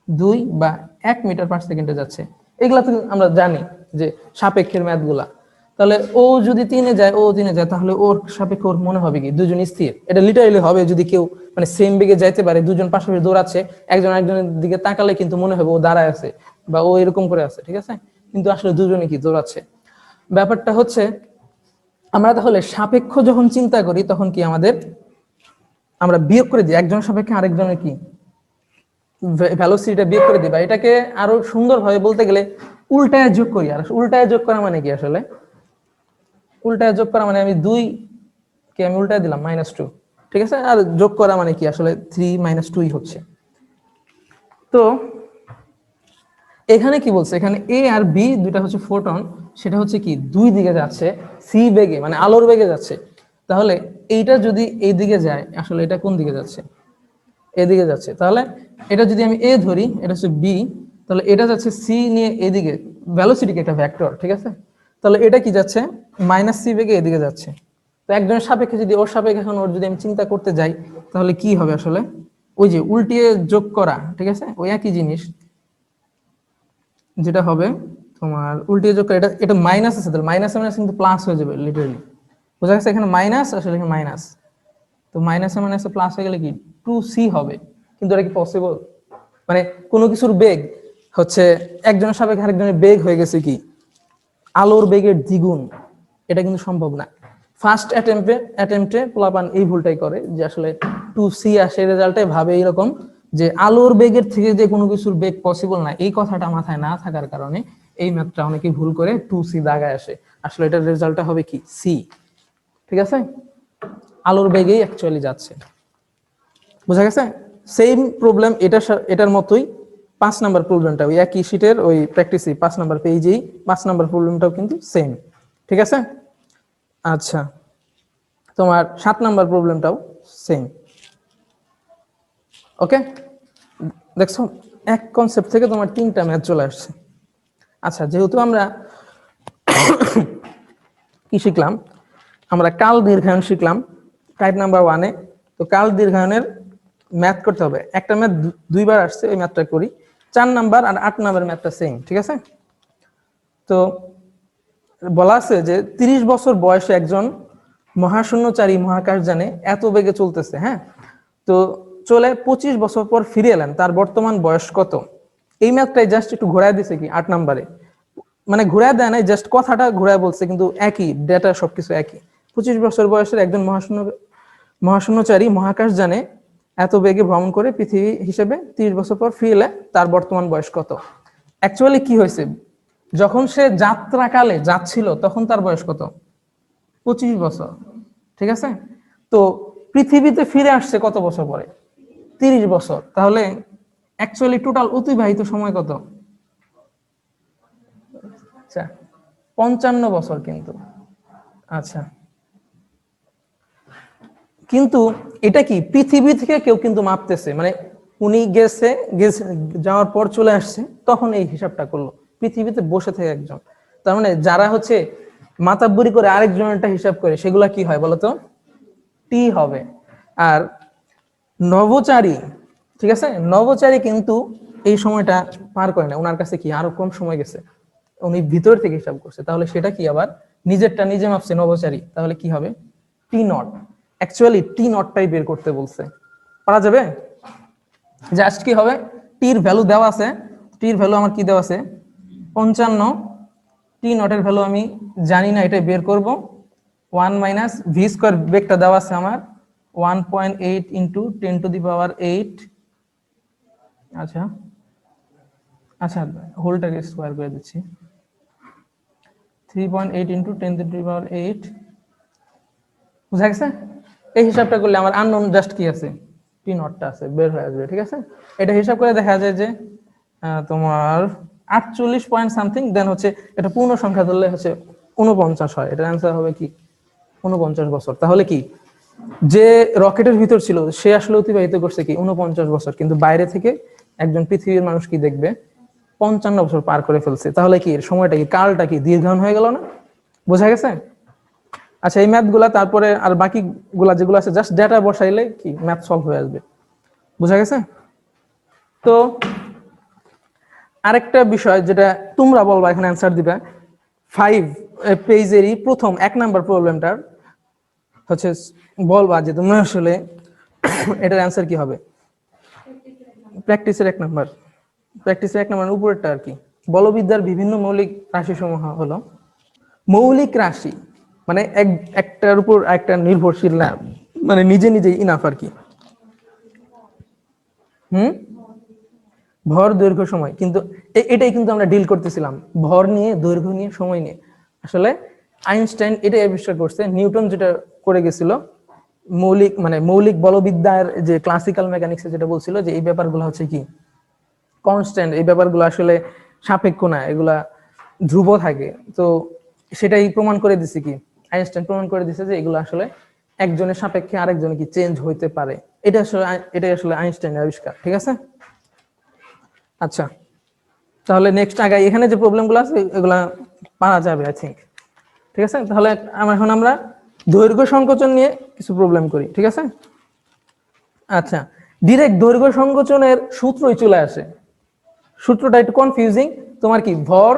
Speaker 1: 2 বা 1 মিটার পার সেকেন্ডে যাচ্ছে। এগুলা তো আমরা জানি যে সাপেক্ষের ম্যাথগুলা। তাহলে ও যদি 3-এ যায়, ও 3-এ যায়, তাহলে ওর সাপেক্ষে ওর মনে হবে কি দুজন স্থির। এটা লিটারালি হবে যদি কেউ মানে সেম বেগে যাইতে পারে, দুজন পাশাপাশি দৌড়াচ্ছে, একজন একজনের দিকে তাকালে কিন্তু মনে হবে ও দাঁড়ায় আছে বা ও এরকম করে আছে, ঠিক আছে, কিন্তু আসলে দুজনে কি দৌড়াচ্ছে। ব্যাপারটা হচ্ছে আমরা তাহলে সাপেক্ষ যখন চিন্তা করি তখন কি আমাদের আমরা বিয়োগ করে দিই, একজন সাপেক্ষে আরেকজনের কি ভ্যালোসিটিটা বিয়োগ করে দিই, বা এটাকে আরো সুন্দরভাবে বলতে গেলে উল্টায় যোগ করি। আর উল্টায় যোগ করা মানে কি আসলে, উল্টায় যোগ করা মানে আমি 2 কে আমি উল্টায় দিলাম -2, ঠিক আছে, আর যোগ করা মানে কি আসলে 3 - 2 হচ্ছে। তো এখানে কি বলছে, এখানে এ আর বি দুইটা হচ্ছে ফোটন, সেটা হচ্ছে কি দুই দিকে যাচ্ছে সি বেগে, মানে আলোর বেগে যাচ্ছে। তাহলে এইটা যদি এই দিকে যায়, আসলে এটা কোন দিকে যাচ্ছে, এদিকে যাচ্ছে। তাহলে এটা যদি আমি এ ধরি, এটা হচ্ছে বি, তাহলে এটা যাচ্ছে সি নিয়ে এদিকে, ভ্যালোসিটিকে একটা ভেক্টর, ঠিক আছে। তাহলে এটা কি যাচ্ছে -c বেগে এদিকে যাচ্ছে। তো একজনের সাপেক্ষে যদি ওর সাপেক্ষে এখন ওর যদি আমি চিন্তা করতে যাই, তাহলে কি হবে আসলে, ওই যে উল্টিয়ে যোগ করা, ঠিক আছে, ওই একই জিনিস যেটা হবে তোমার উল্টিয়ে যোগ করা, এটা এটা মাইনাস আছে, তাহলে মাইনাসে মাইনাস কিন্তু প্লাস হয়ে যাবে লিটারালি, বোঝা গেছে, এখানে মাইনাস আসলে এখানে মাইনাস, তো মাইনাসে মাইনাসে প্লাস হয়ে গেলে কি 2c হবে। কিন্তু এটা কি পসিবল, মানে কোনো কিছুর বেগ হচ্ছে একজনের সাপেক্ষে আরেকজনের বেগ হয়ে গেছে কি আলোর বেগের দ্বিগুণ, এটা কিন্তু সম্ভব না। ফার্স্ট অ্যাটেম্পটে পোলাপান এই ভুলটাই করে যে আসলে 2c আসে রেজাল্টে, ভাবে এইরকম যে আলোর বেগের থেকে যে কোনো কিছুর বেগ পসিবল না, এই কথাটা মাথায় না থাকার কারণে এই ম্যাথটা অনেকে ভুল করে 2c দাগায় আসে। আসলে এটার রেজাল্টটা হবে কি সি, ঠিক আছে, আলোর বেগেই অ্যাকচুয়ালি যাচ্ছে, বোঝা গেছে। সেম প্রবলেম এটার মতোই 5 নাম্বার প্রবলেমটা ওই একই শীটের ওই প্র্যাকটিসই 5 নাম্বার পেজেই 5 নাম্বার প্রবলেমটাও কিন্তু সেম, ঠিক আছে। আচ্ছা, তোমার 7 নাম্বার প্রবলেমটাও সেম। ওকে, দেখছো এক কনসেপ্ট থেকে তোমার 3টা ম্যাথ চলে আসছে। আচ্ছা, যেহেতু আমরা কি শিখলাম, আমরা কাল দীর্ঘায়ন শিখলাম টাইপ নাম্বার 1-এ। তো কাল দীর্ঘায়নের ম্যাথ করতে হবে, একটা ম্যাথ দুইবার আসছে, ওই ম্যাথটা করি। 4 নাম্বার আর 8 নাম্বার ম্যাথটা সেম, ঠিক আছে। তো বলা আছে যে 30 বছর বয়সে একজন মহাশূন্যচারী মহাকাশযানে এত বেগে চলতেছে, হ্যাঁ, তো চলে 25 বছর পর ফিরে এলেন, তার বর্তমান বয়স কত। এই ম্যাথটাই জাস্ট একটু ঘোরায় দিছে কি 8 নাম্বারে, মানে ঘুরায় দেয় নাই, জাস্ট কথাটা ঘুরায় বলছে, কিন্তু একই ডেটা সবকিছু একই। 25 বছর বয়সের একজন মহাশূন্যচারী মহাকাশযানে এত বেগে ভ্রমণ করে পৃথিবী হিসেবে 30 বছর পর ফিরে তার বর্তমান বয়স কত। অ্যাকচুয়ালি কি হয়েছে, যখন সে যাত্রাকালে যাচ্ছিল তখন তার বয়স কত, 25 বছর, ঠিক আছে। তো পৃথিবীতে ফিরে আসছে কত বছর পরে, 30 বছর। তাহলে অ্যাকচুয়ালি টোটাল অতিবাহিত সময় কত, আচ্ছা 55 বছর কিন্তু। আচ্ছা, কিন্তু এটা কি পৃথিবী থেকে কেউ কিন্তু মাপতেছে, মানে উনি গেছে যাওয়ার পর চলে আসছে তখন এই হিসাবটা করলো, পৃথিবীতে বসে থেকে একজন। তার মানে যারা হচ্ছে মাতাব্বরি করে আরেকজনেরটা হিসাব করে সেগুলা কি হয় বলতো, টি হবে। আর নভোচারী, ঠিক আছে, নভোচারী কিন্তু এই সময়টা পার করে না, ওনার কাছে কি আরো কম সময় গেছে, উনি ভিতর থেকে হিসাব করছে, তাহলে সেটা কি আবার নিজেরটা নিজে মাপছে নভোচারী, তাহলে কি হবে টি নট। অ্যাকচুয়ালি টি নটটাই বের করতে বলছে, পারা যাবে। জাস্ট কি হবে, টির ভ্যালু দেওয়া আছে, টির ভ্যালু আমার কি দেওয়া আছে 55, টি নটের ভ্যালু আমি জানি না, এটা বের করব। 1 মাইনাস ভি স্কোয়ার বেগটা দেওয়া আছে আমার 1.8 ইন্টু 10⁸8। আচ্ছা আচ্ছা, হোলটাকে স্কোয়ার করে দিচ্ছি, 3.8 ইন্টু 10⁸8, বুঝা গেছে। এই হিসাবটা করলে আমার আননোন জাস্ট কি আছে, টি নটটা আছে, বের হয়ে আসবে, ঠিক আছে। এটা হিসাব করে দেখা যায় যে তোমার 48 পয়েন্ট সামথিং, দেন হচ্ছে এটা পূর্ণ সংখ্যা ধরলে হচ্ছে 49 হয়, এটার অ্যান্সার হবে কি 49 বছর। তাহলে কি যে রকেটের ভিতর ছিল সে আসলে অতিবাহিত করছে কি 49 বছর, কিন্তু বাইরে থেকে একজন পৃথিবীর মানুষ কি দেখবে 55 বছর পার করে ফেলছে। তাহলে কি এর সময়টা কি কালটা কি দীর্ঘায়ন হয়ে গেল না, বোঝা গেছে। আচ্ছা, এই ম্যাথ গুলা তারপরে আর বাকি গুলা যেগুলো আছে জাস্ট ডেটা বসাইলে কি ম্যাথ সলভ হয়ে আসবে, বোঝা গেছে। তো আরেকটা বিষয় যেটা তোমরা বলবা এখানে অ্যান্সার দিবে, পেজেরই প্রথম 1 নাম্বার প্রবলেমটার হচ্ছে বলবা যে তোমরা আসলে এটার অ্যান্সার কি হবে। প্র্যাকটিসের 1 নাম্বার, প্র্যাকটিসের 1 নাম্বার উপরেরটা আর কি। বলবিদ্যার বিভিন্ন মৌলিক রাশিসমূহ হলো মৌলিক রাশি, মানে একটার উপর একটা নির্ভরশীল না, মানে নিজে নিজেই ইনাফ আর কি। ভর দৈর্ঘ্য সময়, কিন্তু এটাই কিন্তু আমরা ডিল করতেছিলাম, ভর নিয়ে, দৈর্ঘ্য নিয়ে, সময় নিয়ে। আসলে আইনস্টাইন এটাই আবিষ্কার করছে, নিউটন যেটা করে গেছিল মৌলিক, মানে মৌলিক বলবিদ্যার যে ক্লাসিক্যাল মেকানিক্সে যেটা বলছিল যে এই ব্যাপারগুলো হচ্ছে কি কনস্ট্যান্ট, এই ব্যাপারগুলো আসলে সাপেক্ষ না, এগুলা ধ্রুব থাকে। তো সেটাই প্রমাণ করে দিছে কি আইনস্টাইন প্রমাণ করে দিছে যে এগুলো আসলে একজনের সাপেক্ষে আরেকজনে কি চেঞ্জ হইতে পারে। এটাই আসলে আইনস্টাইনের আবিষ্কার, ঠিক আছে। আচ্ছা, তাহলে নেক্সট আগে এখানে যে প্রবলেমগুলো আছে এগুলা পারা যাবে আই থিঙ্ক, ঠিক আছে। তাহলে এখন আমরা দৈর্ঘ্য সংকোচন নিয়ে কিছু প্রবলেম করি, ঠিক আছে। আচ্ছা, ডিরেক্ট দৈর্ঘ্য সংকোচনের সূত্রই চলে আসে। সূত্রটা একটু কনফিউজিং, তোমার কি ভর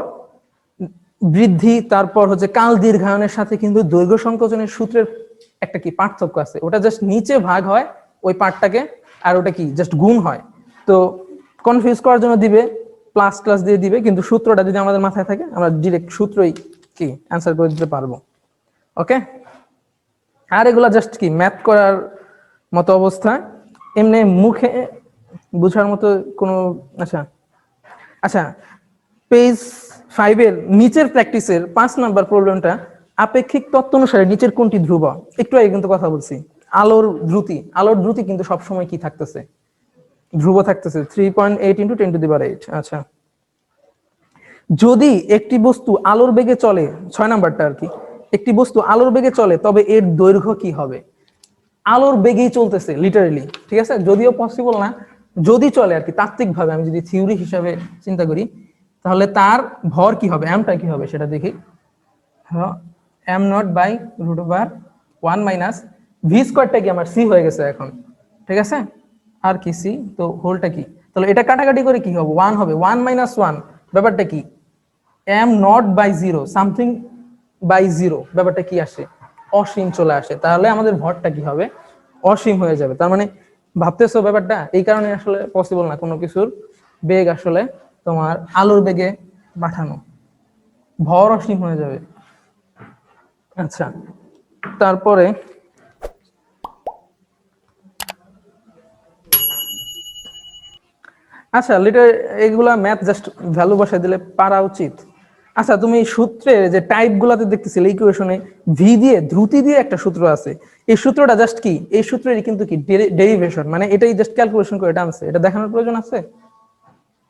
Speaker 1: বৃদ্ধি তারপর হচ্ছে কাল দীর্ঘায়নের সাথে কিন্তু দৈর্ঘ্য সংকোচনের সূত্রের একটা কি পার্থক্য আছে, ওটা জাস্ট নিচে ভাগ হয় ওই পার্টটাকে, আর ওটা কি জাস্ট গুণ হয়। তো কনফিউজ করার জন্য দিবে প্লাস ক্লাস দিয়ে দিবে, কিন্তু সূত্রটা যদি আমাদের মাথায় থাকে আমরা ডিরেক্ট সূত্রই কি অ্যান্সার করে দিতে পারবো। ওকে, আর এগুলা জাস্ট কি ম্যাথ করার মতো অবস্থা, এমনি মুখে বুঝার মতো কোনো। আচ্ছা আচ্ছা, পেজ 5 এর নিচের প্র্যাকটিসের 5 নাম্বার প্রবলেমটা, আপেক্ষিক তত্ত্ব অনুসারে নিচের কোনটি ধ্রুব। একটু আগে কিন্তু কথা বলছি, আলোর দ্রুতি কিন্তু সবসময় কি থাকতেছে, ধ্রুব থাকতেছে, 3.8 × 10⁸। আচ্ছা, যদি একটি বস্তু আলোর বেগে চলে, 6 নাম্বারটা আর কি, একটি বস্তু আলোর বেগে চলে তবে এর দৈর্ঘ্য কি হবে। আলোর বেগেই চলতেছে লিটারালি, ঠিক আছে, যদিও পসিবল না, যদি চলে আর কি তাত্ত্বিক ভাবে, আমি যদি থিওরি হিসাবে চিন্তা করি, তাহলে তার ভর কি হবে, এমটা কি হবে সেটা দেখি। m0/√1 - v স্কয়ারটা কি আমার c হয়ে গেছে এখন, ঠিক আছে। আর কি c, তো হোলটা কি, তাহলে এটা কাটাকাটি করে কি হবে 1 হবে, 1 - 1 ব্যাপারটা কি m0/0 সামথিং বাই 0, ব্যাপারটা কি আসে অসীম চলে আসে, তাহলে আমাদের ভরটা কি হবে অসীম হয়ে যাবে। তার মানে ভাবতেছো ব্যাপারটা, এই কারণে আসলে পসিবল না কোনো কিছুর বেগ আসলে তোমার আলোর বেগে পাঠানো, ভর অসীম হয়ে যাবে। আচ্ছা, তারপরে আচ্ছা লিটার এগুলা ম্যাথ জাস্ট ভ্যালু বসাই দিলে পারা উচিত। আচ্ছা, তুমি সূত্রে যে টাইপ গুলাতে দেখতেছিলে ইকুয়েশনে ভি দিয়ে ধ্রুতি দিয়ে একটা সূত্র আছে, এই সূত্রটা জাস্ট কি, এই সূত্রেরই কিন্তু কি ডেরিভেশন, মানে এটাই জাস্ট ক্যালকুলেশন করে টানছে, এটা দেখানোর প্রয়োজন আছে।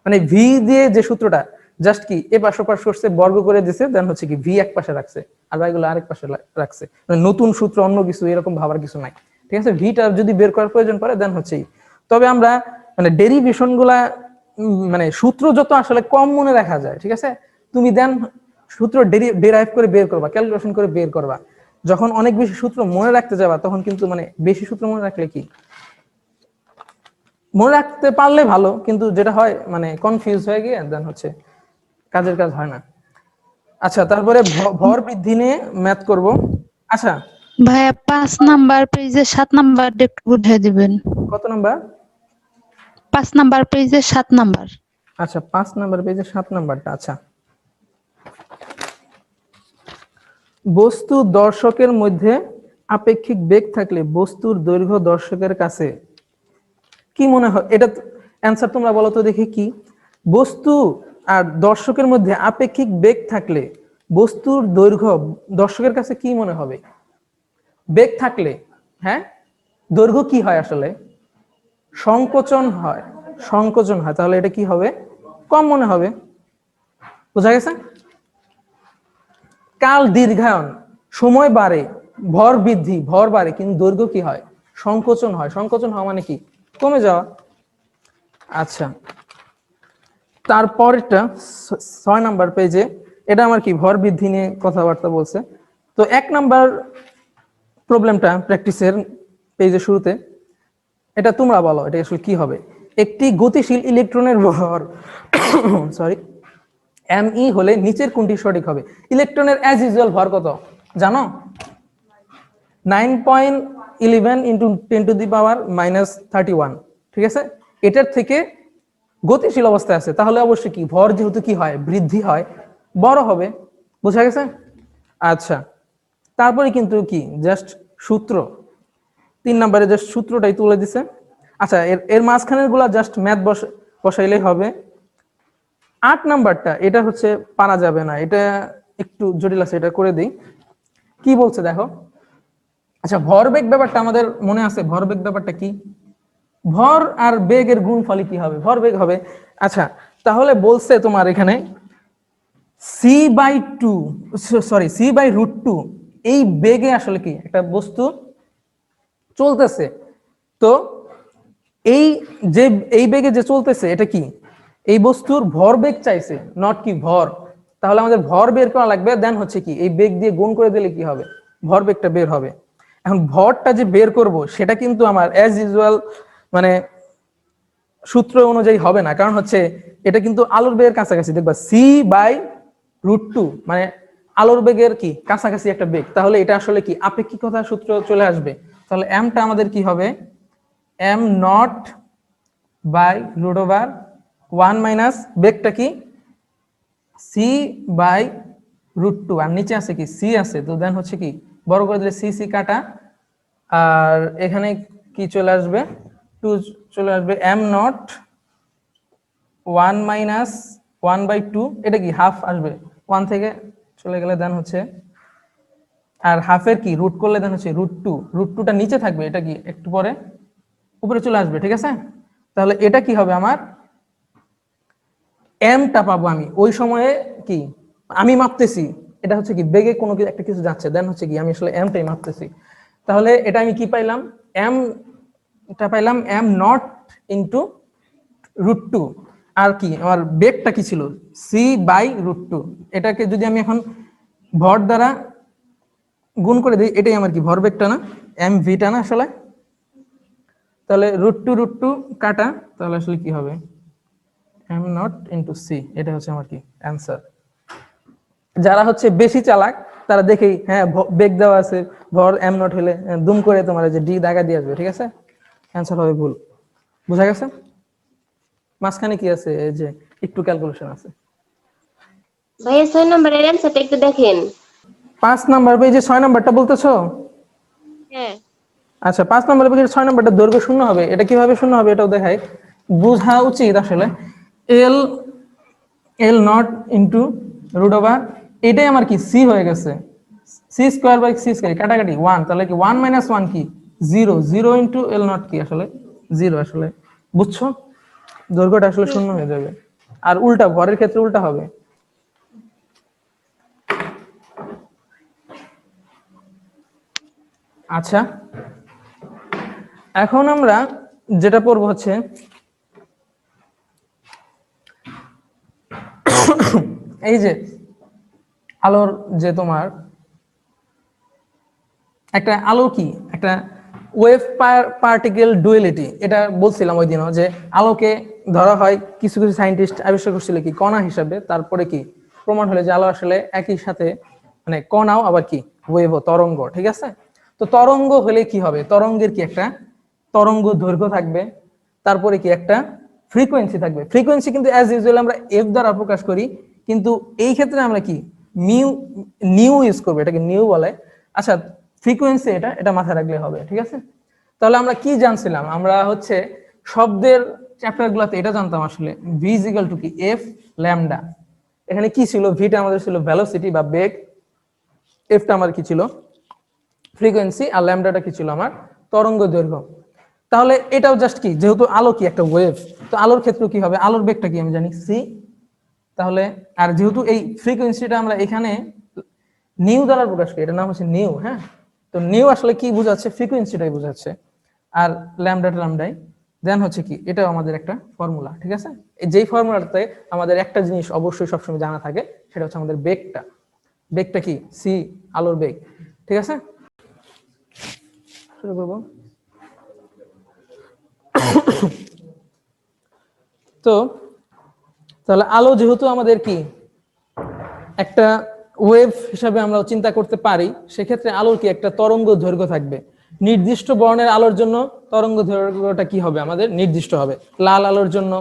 Speaker 1: মানে ভি দিয়ে যে সূত্রটা জাস্ট কি এ পাশ ওপাশ করছে, বর্গ করে দিছে, দেন হচ্ছে কি ভি এক পাশে রাখছে আর এগুলো আরেক পাশে রাখছে, মানে নতুন সূত্র অন্য কিছু এরকম ভাবার কিছু নাই, ঠিক আছে। ভিটা যদি বের করার প্রয়োজন পড়ে দেন হচ্ছেই, তবে আমরা মানে ডেরিভেশন গুলা মানে সূত্র যত আসলে কম মনে রাখা যায়, ঠিক আছে, তুমি দেন সূত্র ডেরাইভ করে বের করবা, ক্যালকুলেশন করে বের করবা, যখন অনেক বেশি সূত্র মনে রাখতে যাবা তখন কিন্তু মানে বেশি সূত্র মনে রাখলে কি মনে রাখতে পারলে ভালো, কিন্তু যেটা হয় মানে কনফিউজ হয়ে গিয়ে দেন হচ্ছে কাজের কাজ হয় না। আচ্ছা, তারপরে ভর বৃদ্ধি নিয়ে ম্যাথ করব। আচ্ছা
Speaker 2: ভাইয়া 5 নাম্বার পেজে 7 নাম্বার একটু বুঝিয়ে দিবেন।
Speaker 1: কত নাম্বার?
Speaker 2: 5 নাম্বার পেজে 7 নাম্বার।
Speaker 1: আচ্ছা, 5 নাম্বার পেজে 7 নাম্বারটা। আচ্ছা, বস্তু দর্শকের মধ্যে আপেক্ষিক বেগ থাকলে বস্তুর দৈর্ঘ্য দর্শকের কাছে কি মনে হয়, এটা অ্যান্সার তোমরা বলো তো দেখি কি। বস্তু আর দর্শকের মধ্যে আপেক্ষিক বেগ থাকলে বস্তুর দৈর্ঘ্য দর্শকের কাছে কি মনে হবে। বেগ থাকলে হ্যাঁ দৈর্ঘ্য কি হয় আসলে সংকোচন হয়, সংকোচন হয়, তাহলে এটা কি হবে কম মনে হবে, বোঝা গেছে। কাল দীর্ঘায়ন, সময় বাড়ে, ভর বৃদ্ধি, ভর বাড়ে, কিন্তু দৈর্ঘ্য কি হয় সংকোচন হয়, সংকোচন হওয়া মানে কি কমে যাওয়া। আচ্ছা, তারপরটা 6 নাম্বার পেজে, এটা আমার কি ভর বৃদ্ধি নিয়ে কথাবার্তা বলছে। তো 1 নাম্বার প্রবলেমটা প্র্যাকটিসের পেজের শুরুতে, এটা তোমরা বলো এটা আসলে কি হবে। একটি গতিশীল ইলেকট্রনের ভর সরি এমই হলে নিচের কোনটি সঠিক হবে? ইলেকট্রনের অ্যাজ ইউজুয়াল ভর কত জানো? 9.11 ইন্টু 10⁻⁻31। ঠিক আছে, এটার থেকে গতিশীল অবস্থায় আছে, তাহলে অবশ্যই কি ভর যেহেতু কি হয় বৃদ্ধি হয়, বড় হবে। বুঝা গেছে? আচ্ছা, তারপরে কিন্তু কি জাস্ট সূত্র 3 নম্বরে জাস্ট সূত্রটাই তুলে দিছে। আচ্ছা, এর এর মাঝখানের গুলা জাস্ট ম্যাথ বসাইলেই হবে। 8 নাম্বারটা এটা হচ্ছে পারা যাবে না, এটা একটু জটিল আছে, এটা করে দিই। কি বলছে দেখো। আচ্ছা, ভরবেগ ব্যাপারটা আমাদের মনে আছে, ভরবেগ ব্যাপারটা কি? ভর আর বেগের গুণফলই কি হবে? ভরবেগ হবে। আচ্ছা, তাহলে বলছে তোমার এখানে c/2, সরি c/√2, এই বেগে আসলে কি একটা বস্তু চলতেছে। তো এই যে এই বেগে যে চলতেছে এটা কি এই বস্তুর ভরবেগ চাইছে, নট কি ভর। তাহলে আমাদের ভর বের করা লাগবে, দেন হচ্ছে কি এই বেগ দিয়ে গুণ করে দিলে কি হবে, ভরবেগটা বের হবে। এখন ভরটা যে বের করব সেটা কিন্তু আমার অ্যাজ ইউজুয়াল মানে সূত্র অনুযায়ী হবে না, কারণ হচ্ছে এটা কিন্তু আলোর বেগের কাছাকাছি। দেখবা c/√2 মানে আলোর বেগের কি কাছাকাছি একটা বেগ, তাহলে এটা আসলে কি আপেক্ষিকতার সূত্র চলে আসবে। তাহলে এমটা আমাদের কি হবে, m0/√1 মাইনাস বেগটা কি c/√2, আর নিচে আছে কি c আছে, তো দেন হচ্ছে কি বড় করে দিলে c কাটা, আর এখানে কি চলে আসবে 2 চলে আসবে, m0 1 মাইনাস 1/2, এটা কি হাফ আসবে 1 থেকে চলে গেলে, দেন হচ্ছে আর হাফের কি রুট করলে দেন হচ্ছে √2, √2টা নিচে থাকবে, এটা কি একটু পরে উপরে চলে আসবে। ঠিক আছে, তাহলে এটা কি হবে আমার এমটা পাবো আমি ওই সময়ে কি আমি মাপতেছি, এটা হচ্ছে কি বেগে কোনো একটা কিছু যাচ্ছে, দেন হচ্ছে কি আমি আসলে এমটাই মাপতেছি। তাহলে এটা আমি কি পাইলাম, এমটা পাইলাম m0 * √2, আর কি আমার বেগটা কি ছিল c/√2। এটাকে যদি আমি এখন ভর দ্বারা গুণ করে দিই, এটাই আমার কি ভরবেগটা না, mv-টা না আসলে। তাহলে √2 কাটা, তাহলে আসলে কি হবে m0 * c, এটা হচ্ছে আমার কি অ্যান্সার। যারা হচ্ছে বেশি চালাক তারা দেখেই হ্যাঁ বেগ দেওয়া আছে, ভর m0 হলে দুম করে তোমার যে ডি দাগা দিয়ে আসবে। ঠিক আছে, অ্যান্সার হবে ভুল। বুঝা গেছে? মাঝখানে কি আছে, এই যে একটু ক্যালকুলেশন আছে।
Speaker 3: ভাইয়া 6 নম্বরের অ্যান্সারটা একটু দেখেন।
Speaker 1: 5 নাম্বার পেজে 6 নাম্বারটা বলতেছো?
Speaker 3: হ্যাঁ,
Speaker 1: আচ্ছা, 5 নম্বরের পেজের 6 নম্বরটা দৈর্ঘ্য শূন্য হবে, এটা কিভাবে শূন্য হবে এটাও দেখাই। বোঝা উচিত আসলে এল নট ইন্টু √, এটাই আমার কি সি হয়ে গেছে, c² / c², কাটাকাটি 1, তাহলে কি 1 - 1 কি 0, 0 ইন্টু L0 কি আসলে 0 আসলে। বুঝছো, দৈর্ঘ্যটা আসলে শূন্য হয়ে যাবে, আর উল্টা ভরের ক্ষেত্রে উল্টা হবে। আচ্ছা, এখন আমরা যেটা পড়বো হচ্ছে এই যে আলোর যে তোমার একটা আলো কি একটা ওয়েভ পার্টিকেল ডুয়েলিটি, এটা বলছিলাম ওই দিনও যে আলোকে ধরা হয় কিছু কিছু সায়েন্টিস্ট আবিষ্কার করছিল কি কণা হিসাবে, তারপরে কি প্রমাণ হলো যে আলো আসলে একই সাথে মানে কণাও আবার কি ওয়েভ তরঙ্গ। ঠিক আছে, তো তরঙ্গ হলে কি হবে, তরঙ্গের কি একটা তরঙ্গ দৈর্ঘ্য থাকবে, তারপরে কি একটা ফ্রিকোয়েন্সি থাকবে। ফ্রিকোয়েন্সি কিন্তু অ্যাজ ইউজুয়াল আমরা এফ দ্বারা প্রকাশ করি, কিন্তু এই ক্ষেত্রে আমরা কি নিউ ইউজ করবো, এটাকে নিউ বলে। আচ্ছা, ফ্রিকোয়েন্সি এটা এটা মাথায় রাখলে হবে। ঠিক আছে, তাহলে আমরা কি জানছিলাম, আমরা হচ্ছে শব্দের চ্যাপ্টার গুলাতে এটা জানতাম আসলে ভি ইজ ইকুয়াল টু কি এফ ল্যামডা। এখানে কি ছিল, ভিটা আমাদের ছিল ভেলোসিটি বা বেগ, এফটা আমার কি ছিল ফ্রিকোয়েন্সি, আর ল্যামডাটা কি ছিল আমার তরঙ্গ দৈর্ঘ্য। তাহলে এটাও জাস্ট কি যেহেতু আলো কি একটা ওয়েভ, তো আলোর ক্ষেত্রে কি হবে, আলোর বেগটা কি আমি জানি সি। তাহলে আর যেহেতু এই ফ্রিকোয়েন্সিটা আমরা এখানে নিউ দ্বারা প্রকাশ করি, এটার নাম হচ্ছে নিউ। হ্যাঁ, তো নিউ আসলে কি বোঝাচ্ছে, ফ্রিকোয়েন্সিটাই বোঝাচ্ছে, আর ল্যামডাই দেন হচ্ছে কি এটাও আমাদের একটা ফর্মুলা। ঠিক আছে, যেই ফর্মুলাতে আমাদের একটা জিনিস অবশ্যই সবসময় জানা থাকে, সেটা হচ্ছে আমাদের বেগটা। বেগটা কি সি, আলোর বেগ। ঠিক আছে, শুরু করবো। তো তাহলে আলো যেহেতু আমাদের কি একটা ওয়েভ হিসাবে আমরা চিন্তা করতে পারি, সেক্ষেত্রে আলোর কি একটা তরঙ্গ দৈর্ঘ্য থাকবে। নির্দিষ্ট বর্ণের আলোর জন্য তরঙ্গ দৈর্ঘ্যটা কি হবে আমাদের নির্দিষ্ট হবে। লাল আলোর জন্য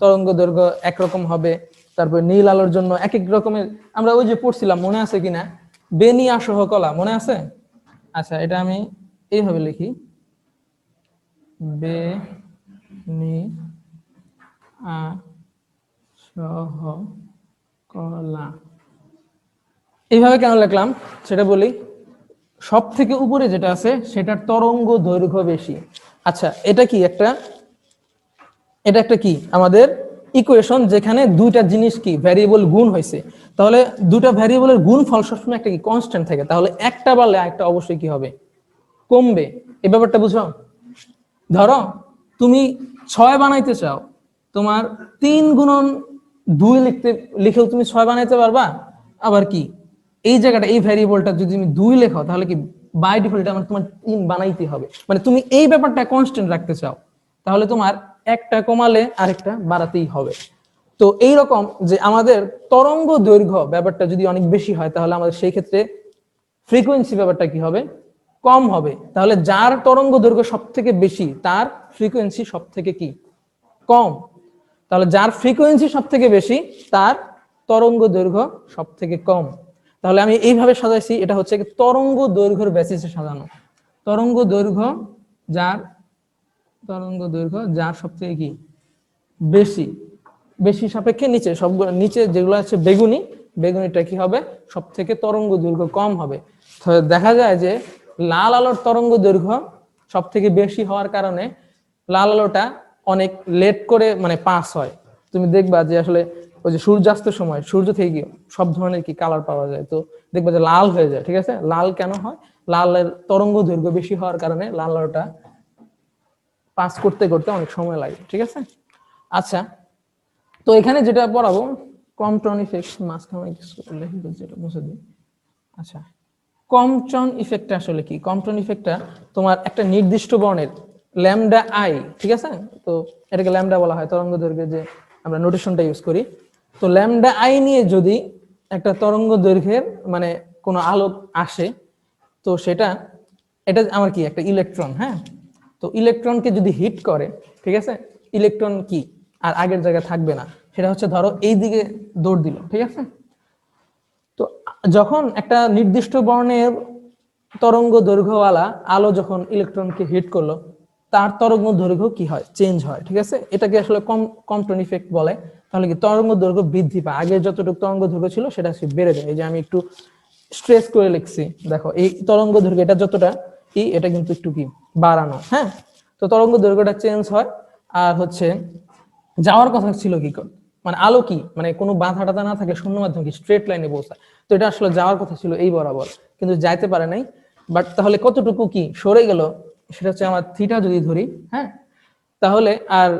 Speaker 1: তরঙ্গ দৈর্ঘ্য একরকম হবে, তারপর নীল আলোর জন্য এক এক রকমের। আমরা ওই যে পড়ছিলাম, মনে আছে কিনা, বেনি আসহ কলা, মনে আছে? আচ্ছা, এটা আমি এইভাবে লিখি, বেনি আসহ কলা। এইভাবে কেন লিখলাম সেটা বলি। সব থেকে উপরে যেটা আছে সেটার তরঙ্গ দৈর্ঘ্য বেশি। আচ্ছা, এটা একটা কি আমাদের ইকুয়েশন, যেখানে দুইটা জিনিস কি ভ্যারিয়েবল গুণ হয়েছে। তাহলে দুটা ভ্যারিয়েবলের গুণ ফল সবসময় একটা কি কনস্ট্যান্ট থাকে, তাহলে একটা বাড়লে একটা অবশ্যই কি হবে, কমবে। এই ব্যাপারটা বুঝো। ধরো তুমি 6 বানাইতে চাও, তোমার 3 গুণন 2 লিখেও তুমি 6 বানাইতে পারবা। আবার কি এই জায়গাটা, এই ভ্যারিয়েবলটা যদি তুমি 2 লেখো, তাহলে কি বাই ডিফল্ট তোমার 3 বানাইতে হবে। মানে তুমি এই ব্যাপারটা কনস্ট্যান্ট রাখতে চাও, তাহলে তোমার একটা কমালে আরেকটা বাড়াতেই হবে। তো এই রকম যে আমাদের তরঙ্গ দৈর্ঘ্য ব্যাপারটা যদি অনেক বেশি হয়, তাহলে আমাদের সেই ক্ষেত্রে ফ্রিকোয়েন্সি ব্যাপারটা কি হবে, কম হবে। তাহলে যার তরঙ্গ দৈর্ঘ্য সব থেকে বেশি তার ফ্রিকোয়েন্সি সব থেকে কি কম। তাহলে যার ফ্রিকোয়েন্সি সব থেকে বেশি তার তরঙ্গ দৈর্ঘ্য সব থেকে কম। তাহলে আমি এইভাবে সাজাইছি, এটা হচ্ছে তরঙ্গ দৈর্ঘ্যের বেসিসে সাজানো। তরঙ্গ দৈর্ঘ্য যার সব থেকে কি বেশি, বেশি সাপেক্ষে নিচে সবগুলো, নিচে যেগুলো আছে বেগুনিটা কি হবে, সব থেকে তরঙ্গ দৈর্ঘ্য কম হবে। দেখা যায় যে লাল আলোর তরঙ্গ দৈর্ঘ্য সব থেকে বেশি হওয়ার কারণে লাল আলোটা অনেক লেট করে মানে পাস হয়। তুমি দেখবা যে আসলে ওই যে সূর্যাস্তের সময় সূর্য থেকে কি সব ধরনের কি কালার পাওয়া যায়, তো দেখবা যে লাল হয়ে যায়। ঠিক আছে, লাল কেন হয়? লালের তরঙ্গ দৈর্ঘ্য বেশি হওয়ার কারণে লাল আলোটা পাস করতে করতে অনেক সময় লাগে। ঠিক আছে, আচ্ছা, তো এখানে যেটা পড়াবো কম্পটন ইফেক্ট, মাঝখানে যেটা বুঝে দিই। আচ্ছা, কম্পটন ইফেক্টটা আসলে কি? কম্পটন ইফেক্টটা তোমার একটা নির্দিষ্ট বর্ণের ল্যামডা আই, ঠিক আছে, তো এটাকে ল্যামডা বলা হয় তরঙ্গ দৈর্ঘ্যে যে আমরা নোটেশনটা ইউজ করি। তো ল্যামডা আই নিয়ে যদি একটা তরঙ্গ দৈর্ঘ্যের মানে কোনো আলোক আসে, তো এটা আমার কি একটা ইলেকট্রন। হ্যাঁ, তো ইলেকট্রনকে যদি হিট করে, ঠিক আছে, ইলেকট্রন কি আর আগের জায়গায় থাকবে না। সেটা হচ্ছে ধরো এই দিকে দৌড় দিল, ঠিক আছে। তো যখন একটা নির্দিষ্ট বর্ণের তরঙ্গ দৈর্ঘ্যওয়ালা আলো যখন ইলেকট্রনকে হিট করলো, তার তরঙ্গ দৈর্ঘ্য কি হয়, চেঞ্জ হয়। ঠিক আছে, এটাকে আসলে কম্পটন ইফেক্ট বলে। তাহলে কি তরঙ্গ দৈর্ঘ্য বৃদ্ধি পায়, আগের যতটুকু তরঙ্গ দৈর্ঘ্য ছিল সেটা বেড়ে যায়। এই যে আমি একটু স্ট্রেস করে লিখছি, দেখো এই তরঙ্গ দৈর্ঘ্য এটা যতটা কি, এটা কিন্তু একটু কি বাড়ানো। হ্যাঁ, তো তরঙ্গ দৈর্ঘ্যটা চেঞ্জ হয়। আর হচ্ছে যাওয়ার কথা ছিল কি, মানে আলো কি মানে কোনো বাধা টাধা না থাকে শূন্য মাধ্যমে কি স্ট্রেট লাইনে পৌঁছায়। তো এটা আসলে যাওয়ার কথা ছিল এই বরাবর, কিন্তু যাইতে পারে নাই। বাট তাহলে কতটুকু কি সরে গেল, সেটা হচ্ছে আমার থিটা যদি ধরি। হ্যাঁ, তাহলে আর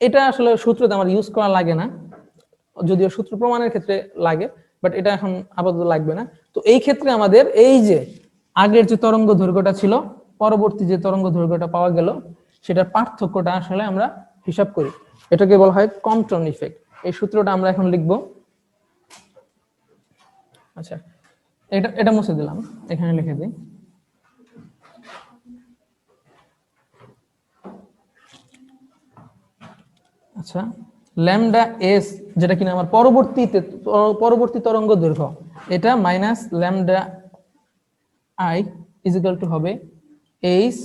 Speaker 1: এটা আসলে সূত্রতে আমার ইউজ করা লাগে না, যদিও সূত্র প্রমাণের ক্ষেত্রে লাগে, বাট এটা এখন আপাতত লাগবে না। তো এই ক্ষেত্রে আমাদের এই যে আগের যে তরঙ্গ দৈর্ঘ্যটা ছিল, পরবর্তী যে তরঙ্গ দৈর্ঘ্যটা পাওয়া গেল, সেটার পার্থক্যটা আসলে আমরা হিসাব করি। এটাকে বলা হয় কম্পটন ইফেক্ট। এই সূত্রটা আমরা এখন লিখব। আচ্ছা, এটা মুছে দিলাম, এখানে লিখে দিই। আচ্ছা, ল্যামডা এস যেটা কিনা আমার পরবর্তী তরঙ্গ দৈর্ঘ্য, এটা minus lambda I is equal to হবে H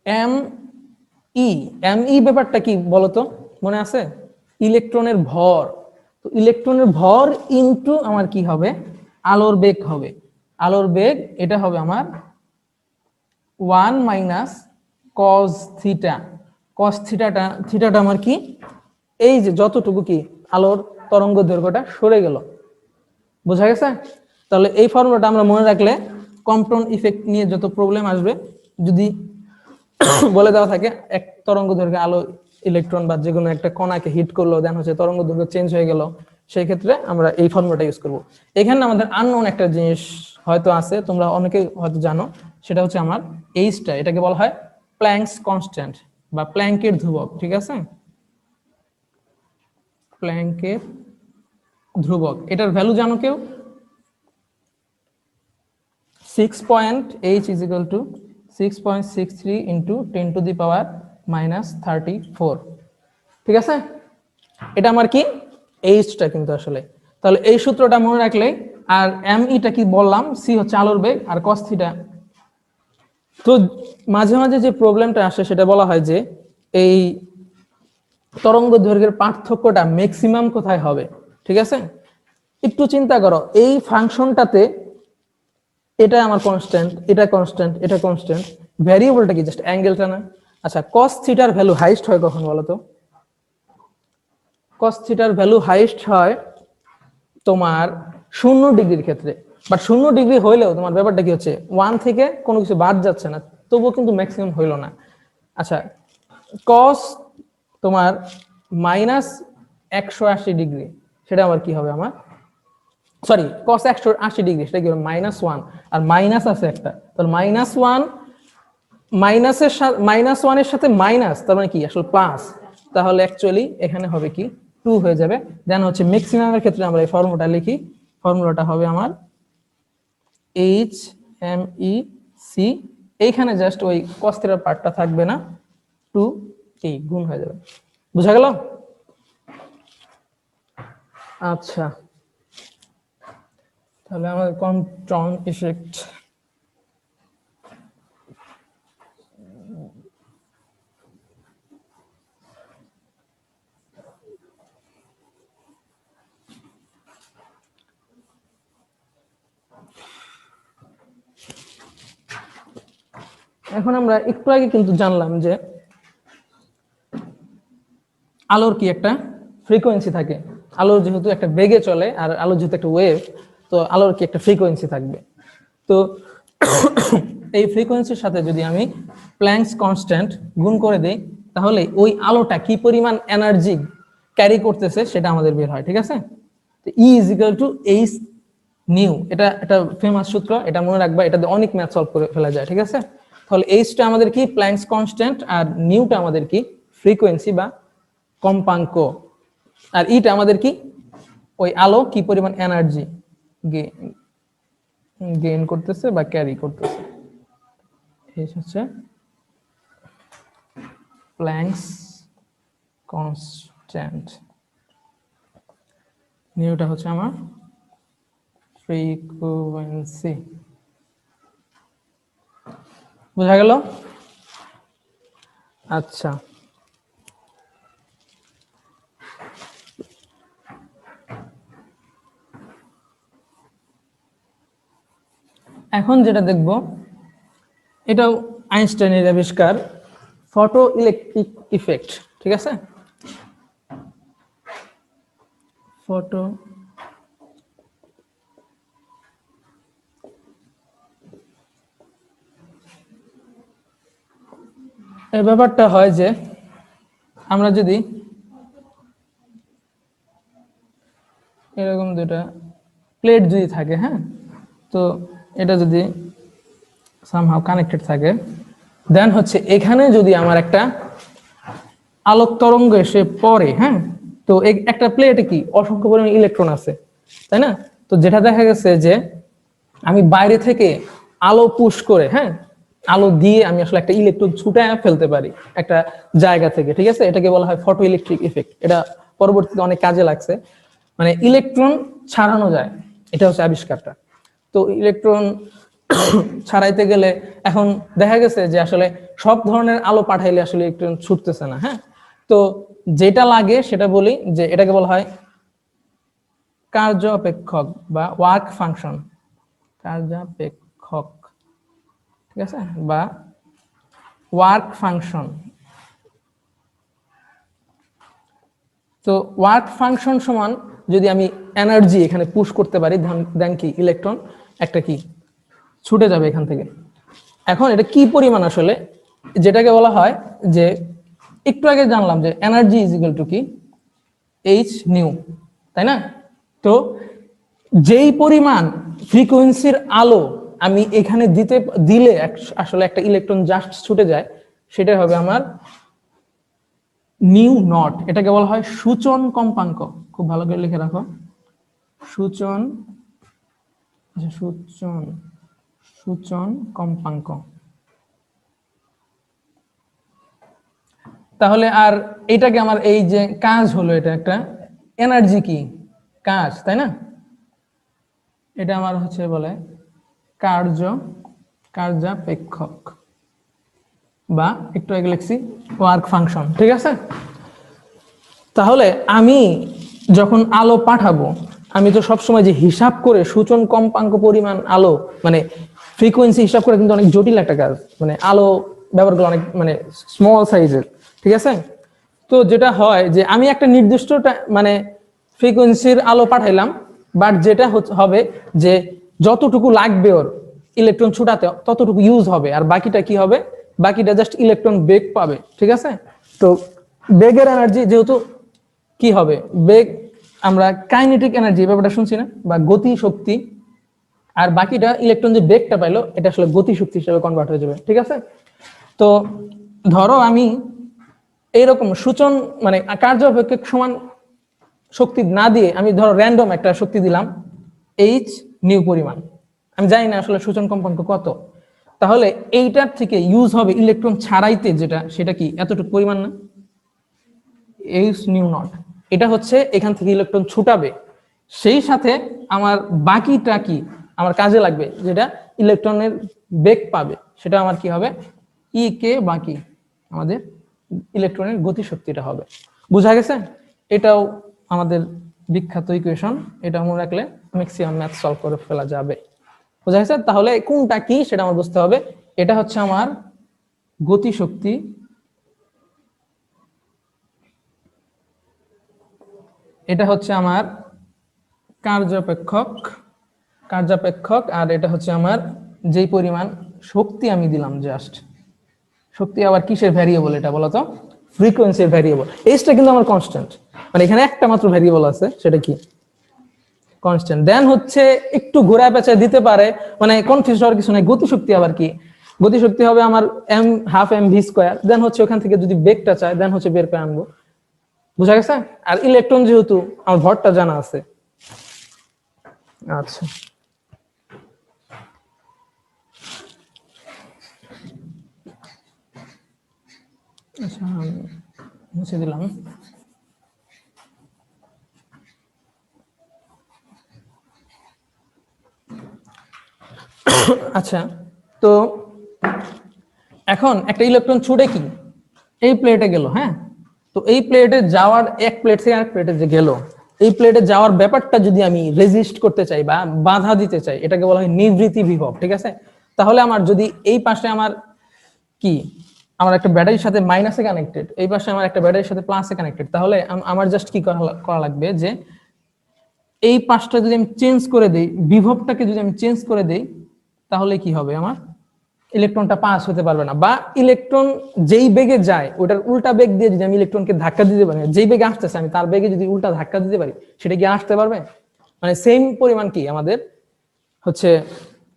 Speaker 1: M E. M E ব্যাপারটা কি বলতো, মনে আছে? ইলেকট্রনের ভর। তো ইলেকট্রনের ভর ইনটু আমার কি হবে, আলোর বেগ হবে। আলোর বেগ এটা হবে আমার 1 মাইনাস কস থিটা। কস থিটাটা আমার কি, এই যে যতটুকু কি আলোর তরঙ্গ দৈর্ঘ্যটা সরে গেল। বোঝা গেছে? তাহলে এই ফর্মুলাটা আমরা মনে রাখলে কম্পটন ইফেক্ট নিয়ে যত প্রবলেম আসবে, যদি বলে দেওয়া থাকে এক তরঙ্গ দৈর্ঘ্যে আলো ইলেকট্রন বা যেকোনো একটা কণাকে হিট করলো, দেন হচ্ছে তরঙ্গ দৈর্ঘ্য চেঞ্জ হয়ে গেল, সেই ক্ষেত্রে আমরা এই ফর্মুলাটা ইউজ করব। এখানে আমাদের আননোন একটা জিনিস হয়তো আছে, তোমরা অনেকে হয়তো জানো, সেটা হচ্ছে আমার এইচটা। এটাকে বলা হয় প্ল্যাঙ্কস কনস্ট্যান্ট বা প্ল্যাঙ্কের ধ্রুবক। ঠিক আছে, প্ল্যাঙ্কের ধ্রুবক, এটার ভ্যালু জানো কেউ? 6.h is equal to 6.63 into 10 to the power minus 34। ঠিক আছে, এটা আমার কি এইচটা কিন্তু আসলে, তাহলে এই সূত্রটা মনে রাখলে, আর এম ইটা কি বললাম, সি হচ্ছে আলোর বেগ আর কস থিটা। তো মাঝে মাঝে যে প্রবলেমটা আসে সেটা বলা হয় যে এই তরঙ্গ দৈর্ঘ্যের পার্থক্যটা ম্যাক্সিমাম কোথায় হবে। ঠিক আছে, একটু চিন্তা করো, এই ফাংশনটাতে এটা আমার কনস্ট্যান্ট, এটা কনস্ট্যান্ট, এটা কনস্ট্যান্ট, ভ্যারিয়েবলটা কি জাস্ট অ্যাঙ্গেলটা না? আচ্ছা, কস থিটার ভ্যালু হাইস্ট হয় কখন বলো তো? কস থিটার ভ্যালু হাইস্ট হয় তোমার 0 ডিগ্রির ক্ষেত্রে। বাট 0 ডিগ্রি হইলেও তোমার ব্যাপারটা কি হচ্ছে, 1 থেকে কোনো কিছু বাদ যাচ্ছে না, তবুও কিন্তু ম্যাক্সিমাম হইল না। আচ্ছা, কস তোমার -180 ডিগ্রি, সেটা আবার কি হবে আমার, সরি কস 180 ডিগ্রি, সেটা কি হবে -1, আর মাইনাস আছে একটা, তাহলে -1 মাইনাসের সাথে -1 এর সাথে মাইনাস, তার মানে কি আসলে প্লাস, তাহলে অ্যাকচুয়ালি এখানে হবে কি 2 হয়ে যাবে। দেন হচ্ছে ম্যাক্সিমামের ক্ষেত্রে আমরা এই ফর্মুলাটা লিখি, ফর্মুলাটা হবে আমার এইচ এম ই সি, এইখানে জাস্ট ওই কস থিটার পার্টটা থাকবে না, 2 এই গুণ হয়ে যাবে। বুঝা গেল? আচ্ছা, তাহলে আমাদের কম্পটন ইফেক্ট এখন আমরা একটু আগে কিন্তু জানলাম যে আলোর কি একটা ফ্রিকোয়েন্সি থাকে, আলোর যেহেতু একটা বেগে চলে আর আলোর যেহেতু একটা ওয়েভ, তো আলোর কি একটা ফ্রিকোয়েন্সি থাকবে। তো এই ফ্রিকোয়েন্সির সাথে যদি আমি প্ল্যাঙ্কস কনস্ট্যান্ট গুণ করে দেই, তাহলে ওই আলোটা কি পরিমাণ এনার্জি ক্যারি করতেছে সেটা আমাদের বের হয়। ঠিক আছে, তো E is equal two H new, এটা একটা ফেমাস সূত্র, এটা মনে রাখবা, এটা অনেক ম্যাথ সলভ করে ফেলা যায়। ঠিক আছে, তাহলে এইচটা আমাদের কি প্ল্যাঙ্কস কনস্ট্যান্ট, আর নিউটা আমাদের কি ফ্রিকোয়েন্সি বা কম্পাঙ্ক, আর ইটা আমাদের কি ওই আলো কি পরিমাণ এনার্জি গেইন করতেছে বা ক্যারি করতেছে। এই হচ্ছে প্ল্যাঙ্কস কনস্ট্যান্ট, নিউটা হচ্ছে আমার ফ্রিকোয়েন্সি। বোঝা গেল? আচ্ছা, এখন যেটা দেখব, এটাও আইনস্টাইনের আবিষ্কার, ফটো ইলেকট্রিক ইফেক্ট। ঠিক আছে, ফটো এই ব্যাপারটা হয় যে আমরা যদি এরকম দুটা প্লেট যদি থাকে, হ্যাঁ, তো এটা যদি সামহাউ কানেক্টেড থাকে, দেন হচ্ছে এখানে যদি আমার একটা আলোক তরঙ্গ এসে পড়ে, হ্যাঁ, তো একটা প্লেটে কি অসংখ্য পরিমাণ ইলেকট্রন আছে, তাই না? তো যেটা দেখা গেছে যে আমি বাইরে থেকে আলো পুশ করে, হ্যাঁ, আলো দিয়ে আমি আসলে একটা ইলেকট্রন ছুটায় ফেলতে পারি একটা জায়গা থেকে। ঠিক আছে, এটাকে বলা হয় ফটো ইলেকট্রিক ইফেক্ট। এটা পরবর্তীতে অনেক কাজে লাগছে, মানে ইলেকট্রন ছাড়ানো যায়, এটা হচ্ছে আবিষ্কারটা। তো ইলেকট্রন ছাড়াইতে গেলে এখন দেখা গেছে যে আসলে সব ধরনের আলো পাঠাইলে আসলে ইলেকট্রন ছুটতেছে না, হ্যাঁ, তো যেটা লাগে সেটা বলি যে এটাকে বলা হয় কার্য অপেক্ষক বা ওয়ার্ক ফাংশন, কার্যাপেক্ষক, ঠিক আছে, বা ওয়ার্ক ফাংশন। তো ওয়ার্ক ফাংশন সমান যদি আমি এনার্জি এখানে পুশ করতে পারি, দেন কি ইলেকট্রন একটা কি ছুটে যাবে এখান থেকে। এখন এটা কি পরিমাণ আসলে, যেটাকে বলা হয় যে একটু আগে জানলাম যে এনার্জি ইজ ইকুয়াল টু কি এইচ নিউ, তাই না? তো যেই পরিমাণ ফ্রিকোয়েন্সির আলো আমি এখানে দিলে আসলে একটা ইলেকট্রন জাস্ট ছুটে যায়, সেটা হবে আমার নিউ নট। এটাকে বলা হয় সূচন কম্পাঙ্ক, খুব ভালো করে লিখে রাখো, সূচন সূচন কম্পাঙ্ক। তাহলে আর এটাকে আমার এই যে কাজ হলো, এটা একটা এনার্জি কি কাজ, তাই না? এটা আমার হচ্ছে বলে কার্যাপেক্ষক বা একটু আগে লিখছি ওয়ার্ক ফাংশন, ঠিক আছে? তাহলে আমি যখন আলো পাঠাবো, আমি তো সবসময় যে হিসাব করে সূচন কম্পাঙ্ক পরিমাণ আলো মানে ফ্রিকোয়েন্সি হিসাব করে কিন্তু অনেক জটিল একটা কাজ, মানে আলো ব্যবহার করে অনেক মানে স্মল সাইজের, ঠিক আছে? তো যেটা হয় যে আমি একটা নির্দিষ্ট মানে ফ্রিকোয়েন্সির আলো পাঠাইলাম, বাট যেটা হবে যে যতটুকু লাগবে ওর ইলেকট্রন ছুটাতে ততটুকু ইউজ হবে, আর বাকিটা কি হবে, বাকিটা জাস্ট ইলেকট্রন বেগ পাবে, ঠিক আছে? তো বেগের এনার্জি যেহেতু কি হবে, বেগ আমরা কাইনেটিক এনার্জি ব্যাপারটা শুনছি না, বা গতি শক্তি, আর বাকিটা ইলেকট্রন যে বেগটা পাইলো এটা আসলে গতি শক্তি হিসেবে কনভার্ট হয়ে যাবে, ঠিক আছে? তো ধরো আমি এইরকম সূচন মানে কার্যাপেক্ষক সমান শক্তি না দিয়ে আমি ধরো র্যান্ডম একটা শক্তি দিলাম এইচ নিউ পরিমাণ, আমি জানি না আসলে সূচন কম্পাঙ্ক কত, তাহলে এইটার থেকে ইউজ হবে ইলেকট্রন ছাড়াইতে যেটা, সেটা কি এতটুকু পরিমাণ না, এইচ নিউ নট, এটা হচ্ছে এখান থেকে ইলেকট্রন ছুটাবে, সেই সাথে আমার বাকিটা কি আমার কাজে লাগবে, যেটা ইলেকট্রনের বেগ পাবে, সেটা আমার কি হবে ই কে বাকি আমাদের ইলেকট্রনের গতি শক্তিটা হবে। বুঝা গেছে? এটাও আমাদের বিখ্যাত ইকুয়েশন, এটা মনে রাখলে ম্যাক্সিমাম ম্যাথ সলভ করে ফেলা যাবে। বুঝা গেছে? তাহলে কোনটা কি সেটা আমার বুঝতে হবে। এটা হচ্ছে আমার গতি শক্তি, এটা হচ্ছে আমার কার্যাপেক্ষক, আর এটা হচ্ছে আমার যেই পরিমাণ শক্তি আমি দিলাম, জাস্ট শক্তি আবার কিসের ভ্যারিয়েবল, এটা বলতো ফ্রিকোয়েন্সির ভ্যারিয়েবল। এইচটা কিন্তু আমার কনস্ট্যান্ট, মানে এখানে একটা মাত্র ভ্যারিয়েবল আছে, সেটা কি কনস্ট্যান্ট। দেন হচ্ছে একটু ঘোরা পেঁচা দিতে পারে, মানে কনফিউজ হওয়ার কিছু নাই। গতিশক্তি আবার কি, গতিশক্তি হবে আমার m/12 mv², দেন হচ্ছে ওখান থেকে যদি বেগটা চায় দেন হচ্ছে বের করে আনবো। বুঝা গেছে? আর ইলেকট্রন যেহেতু আমার ভরটা জানা আছে। আচ্ছা, আচ্ছা মুছে দিলাম। আচ্ছা, তো এখন একটা ইলেকট্রন ছুটে কি এই প্লেটে গেল, হ্যাঁ? তো এই প্লেটে যাওয়ার, এক প্লেট থেকে আরেক প্লেটে যে গেল, এই প্লেটে যাওয়ার ব্যাপারটা যদি আমি রেজিস্ট করতে চাই বা বাধা দিতে চাই, এটাকে বলা হয় নিবৃত্তি বিভব, ঠিক আছে? তাহলে আমার যদি এই পাশে আমার কি, আমার একটা ব্যাটারির সাথে মাইনাসে কানেক্টেড, এই পাশে আমার একটা ব্যাটারির সাথে প্লাসে কানেক্টেড, তাহলে আমার জাস্ট কি করা লাগবে, যে এই পাশটা যদি আমি চেঞ্জ করে দেই, বিভবটাকে যদি আমি চেঞ্জ করে দেই, তাহলে কি হবে, আমার ইলেকট্রনটা পাস হতে পারবে না, বা ইলেকট্রন যেই বেগে যায় ওটার উল্টা বেগ দিয়ে যদি আমি ইলেকট্রনকে ধাক্কা দিতে পারি, যেই বেগে আসতেছে আমি তার বেগে যদি উল্টা ধাক্কা দিতে পারি, সেটা কি আসতে পারবে? মানে সেম পরিমাণ কি আমাদের হচ্ছে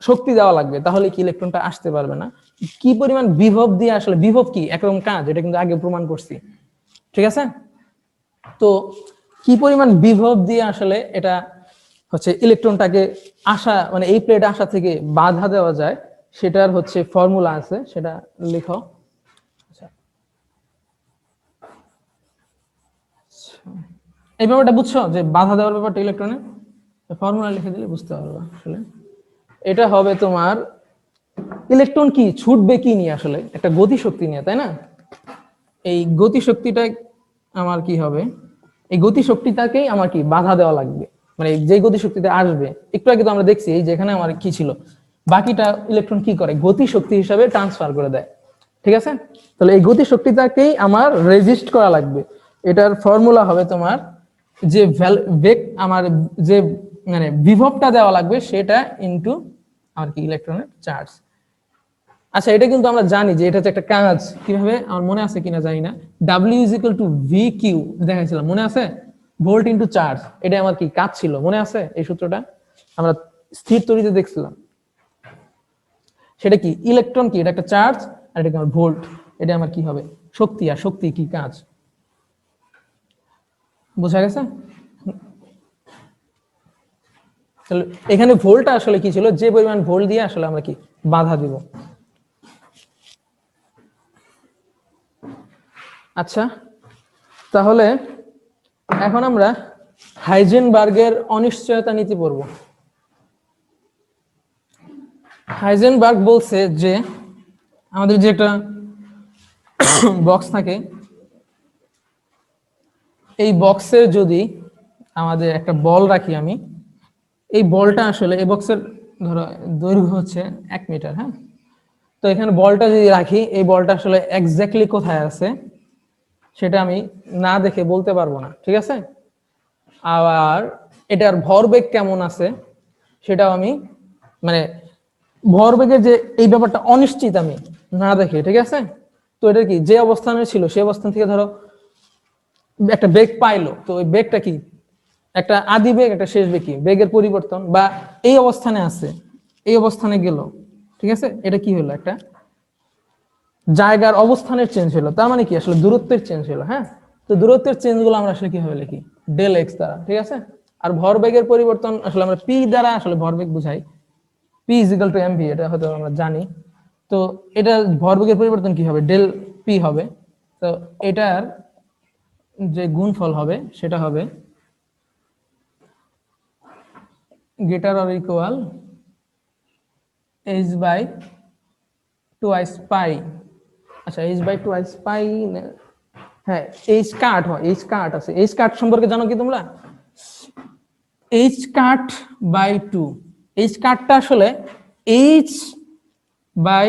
Speaker 1: শক্তি দেওয়া লাগবে, তাহলে কি ইলেকট্রনটা আসতে পারবে না। কি পরিমাণ বিভব দিয়ে, আসলে বিভব কি একরকম কাজ, এটা কিন্তু আগে প্রমাণ করছি, ঠিক আছে? তো কি পরিমাণ বিভব দিয়ে আসলে এটা হচ্ছে ইলেকট্রনটাকে আসা, মানে এই প্লেটে আসা থেকে বাধা দেওয়া যায়, সেটার হচ্ছে ফর্মুলা আছে, সেটা লিখো। আচ্ছা, এই ব্যাপারটা বুঝছো যে বাধা দেওয়ার ব্যাপারটা ইলেকট্রনে, ফর্মুলা লিখে দিলে বুঝতে পারবে। আসলে এটা হবে তোমার ইলেকট্রন কি ছুটবে কি নিয়ে, আসলে একটা গতি শক্তি নিয়ে, তাই না? এই গতি শক্তিটা আমার কি হবে, এই গতি শক্তিটাকেই আমার কি বাধা দেওয়া লাগবে, মানে যে গতি শক্তিটা আসবে, একটু আগে তো আমরা দেখছি এই যেখানে আমার কি ছিল, বাকিটা ইলেকট্রন কি করে গতি শক্তি হিসাবে ট্রান্সফার করে দেয়, ঠিক আছে? তাহলে এই গতি শক্তিটাকেই আমার রেজিস্ট করা লাগবে। এটার ফর্মুলা হবে তোমার যে বেগ, আমার যে মানে বিভবটা দেওয়া লাগবে সেটা ইনটু আর কি ইলেকট্রনের চার্জ। আচ্ছা, এটা কিন্তু আমরা জানি যে এটা হচ্ছে একটা কাজ, কিভাবে আমার মনে আছে কিনা জানি না, W = VQ দেখাইছিলাম, মনে আছে? ভোল্ট ইনটু চার্জ, এটা আমার কি কাজ ছিল, মনে আছে এই সূত্রটা? আমরা স্থির তড়িতে দেখছিলাম। সেটা কি ইলেকট্রন কি, এটা একটা চার্জ, আর এটা আমার ভোল্ট, এটা আমার কি হবে শক্তি, আর শক্তি কি কাজ। বোঝা গেছে? তাহলে এখানে ভোল্টটা আসলে কি ছিল, যে পরিমাণ ভোল্ট দিয়ে আসলে আমরা কি বাধা দিব। আচ্ছা, তাহলে এখন আমরা হাইজেনবার্গের অনিশ্চয়তা নীতি পড়ব। হাইজেনবার্গ বলছে যে আমাদের যে একটা বক্স থাকে, এই বক্সে যদি আমাদের একটা বল রাখি আমি, এই বলটা আসলে এই বক্সের ধরো দৈর্ঘ্য হচ্ছে 1 মিটার, হ্যাঁ। তো এখানে বলটা যদি রাখি, এই বলটা আসলে এক্স্যাক্টলি কোথায় আছে সেটা আমি না দেখে বলতে পারবো না, ঠিক আছে। আবার এটার ভরবেগ কেমন আছে সেটাও আমি, মানে ভরবেগের যে এই ব্যাপারটা অনিশ্চিত আমি না দেখে, ঠিক আছে। তো এটা কি, যে অবস্থানে ছিল সেই অবস্থান থেকে ধরো একটা বেগ পাইলো, তো ওই বেগটা কি একটা আদি বেগ, একটা শেষ বেগ, কি বেগের পরিবর্তন, বা এই অবস্থানে আছে এই অবস্থানে গেল, ঠিক আছে। এটা কি হলো, একটা জায়গার অবস্থানের চেঞ্জ হলো, তার মানে কি আসলে দূরত্বের চেঞ্জ হলো, হ্যাঁ। তো দূরত্বের চেঞ্জ গুলো আমরা আসলে কিভাবে লিখি, ডেল এক্স দ্বারা, ঠিক আছে। আর ভরবেগের পরিবর্তন আসলে আমরা পি দ্বারা আসলে ভরবেগ বুঝাই, P is equal two MV, এটা হয়তো আমরা জানি। তো এটা ভরবেগের পরিবর্তন কি হবে, ডেল পি হবে। তো এটার যে গুণফল হবে সেটা হবে greater or equal h by 2s pi. আচ্ছা, h বাই 2s পাই, হ্যাঁ h কাট হয়, h কাট আছে। h কাট সম্পর্কে জানো কি তোমরা, h কাট বাই 2, h কাটটা আসলে h বাই,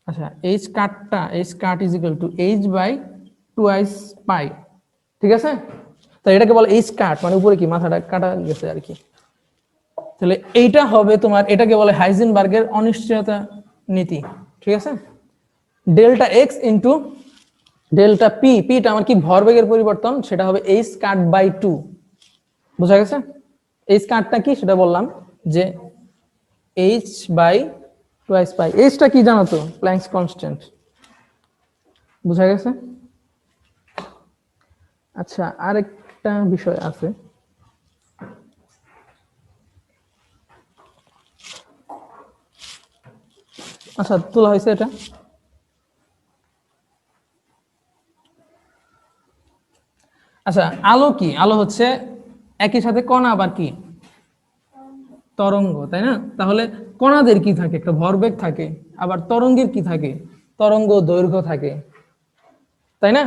Speaker 1: আচ্ছা h কাটটা, h cut is equal to h by 2s pi, ঠিক আছে। তো এটাকে বলে h কাট, মানে উপরে কি মাথাটা কাটা গেছে আর কি। তাহলে এইটা হবে তোমার, এটাকে বলে হাইজেনবার্গের অনিশ্চয়তা নীতি, ঠিক আছে। Delta x into delta P, পিটা আমার কি ভরবেগের পরিবর্তন, সেটা হবে এইচ কাট বাই 2, বোঝা গেছে। এইচ কাটটা কি সেটা বললাম যে এইচ বাই 2s পাই। এইচটা কি জানো তো, প্ল্যাঙ্কস কনস্ট্যান্ট, বোঝা গেছে। আচ্ছা, আরেকটা বিষয় আছে, আচ্ছা তোলা হয়েছে এটা। আচ্ছা, আলো কি, আলো হচ্ছে একই সাথে কণা আবার কি তরঙ্গ, তাই না। তাহলে কণাদের কি থাকে, একটা ভরবেগ থাকে, আবার তরঙ্গের কি থাকে, তরঙ্গ দৈর্ঘ্য থাকে, তাই না।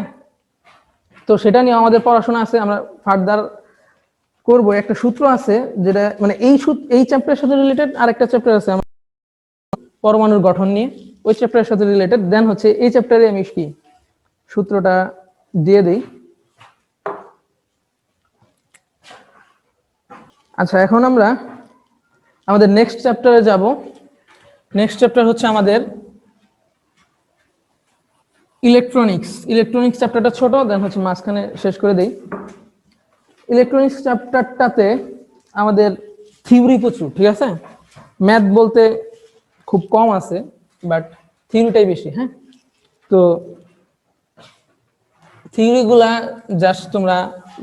Speaker 1: তো সেটা নিয়ে আমাদের পড়াশোনা আছে, আমরা ফার্দার করব। একটা সূত্র আছে যেটা মানে এই চ্যাপ্টারের সাথে রিলেটেড, আর একটা চ্যাপ্টার আছে আমার পরমাণুর গঠন নিয়ে, ওই চ্যাপ্টারের সাথে রিলেটেড। দেন হচ্ছে এই চ্যাপ্টারে আমি কি সূত্রটা দিয়ে দিই। আচ্ছা, এখন আমরা আমাদের নেক্সট চ্যাপ্টারে যাব। নেক্সট চ্যাপ্টার হচ্ছে আমাদের ইলেকট্রনিক্স। ইলেকট্রনিক্স চ্যাপ্টারটা ছোট, দেন হচ্ছে মাঝখানে শেষ করে দেই। ইলেকট্রনিক্স চ্যাপ্টারটাতে আমাদের থিওরি প্রচুর, ঠিক আছে। ম্যাথ বলতে খুব কম আছে, বাট থিওরিটাই বেশি, হ্যাঁ। তো থিওরিগুলা জাস্ট তোমরা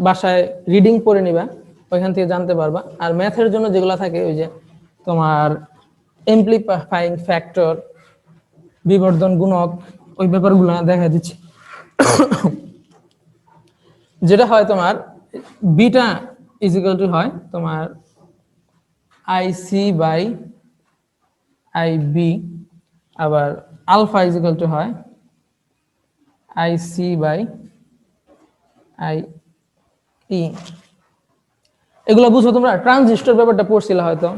Speaker 1: বাসায় রিডিং করে নিবা, ওইখান থেকে জানতে পারবা। আর ম্যাথের জন্য যেগুলো থাকে, ওই যে তোমার এমপ্লিফাইং ফ্যাক্টর, বিবর্ধন গুণক, ওই ব্যাপারগুলো দেখা দিচ্ছি। যেটা হয় তোমার বিটা ইজ ইকুয়াল টু হয় তোমার আইসি বাই আই বি, আবার আলফা ইজ ইকুয়াল টু হয় আইসি বাই আই ই। এগুলো বুঝো তোমরা। ট্রানজিস্টর ব্যাপারটা পড়ছিলে হয়তো।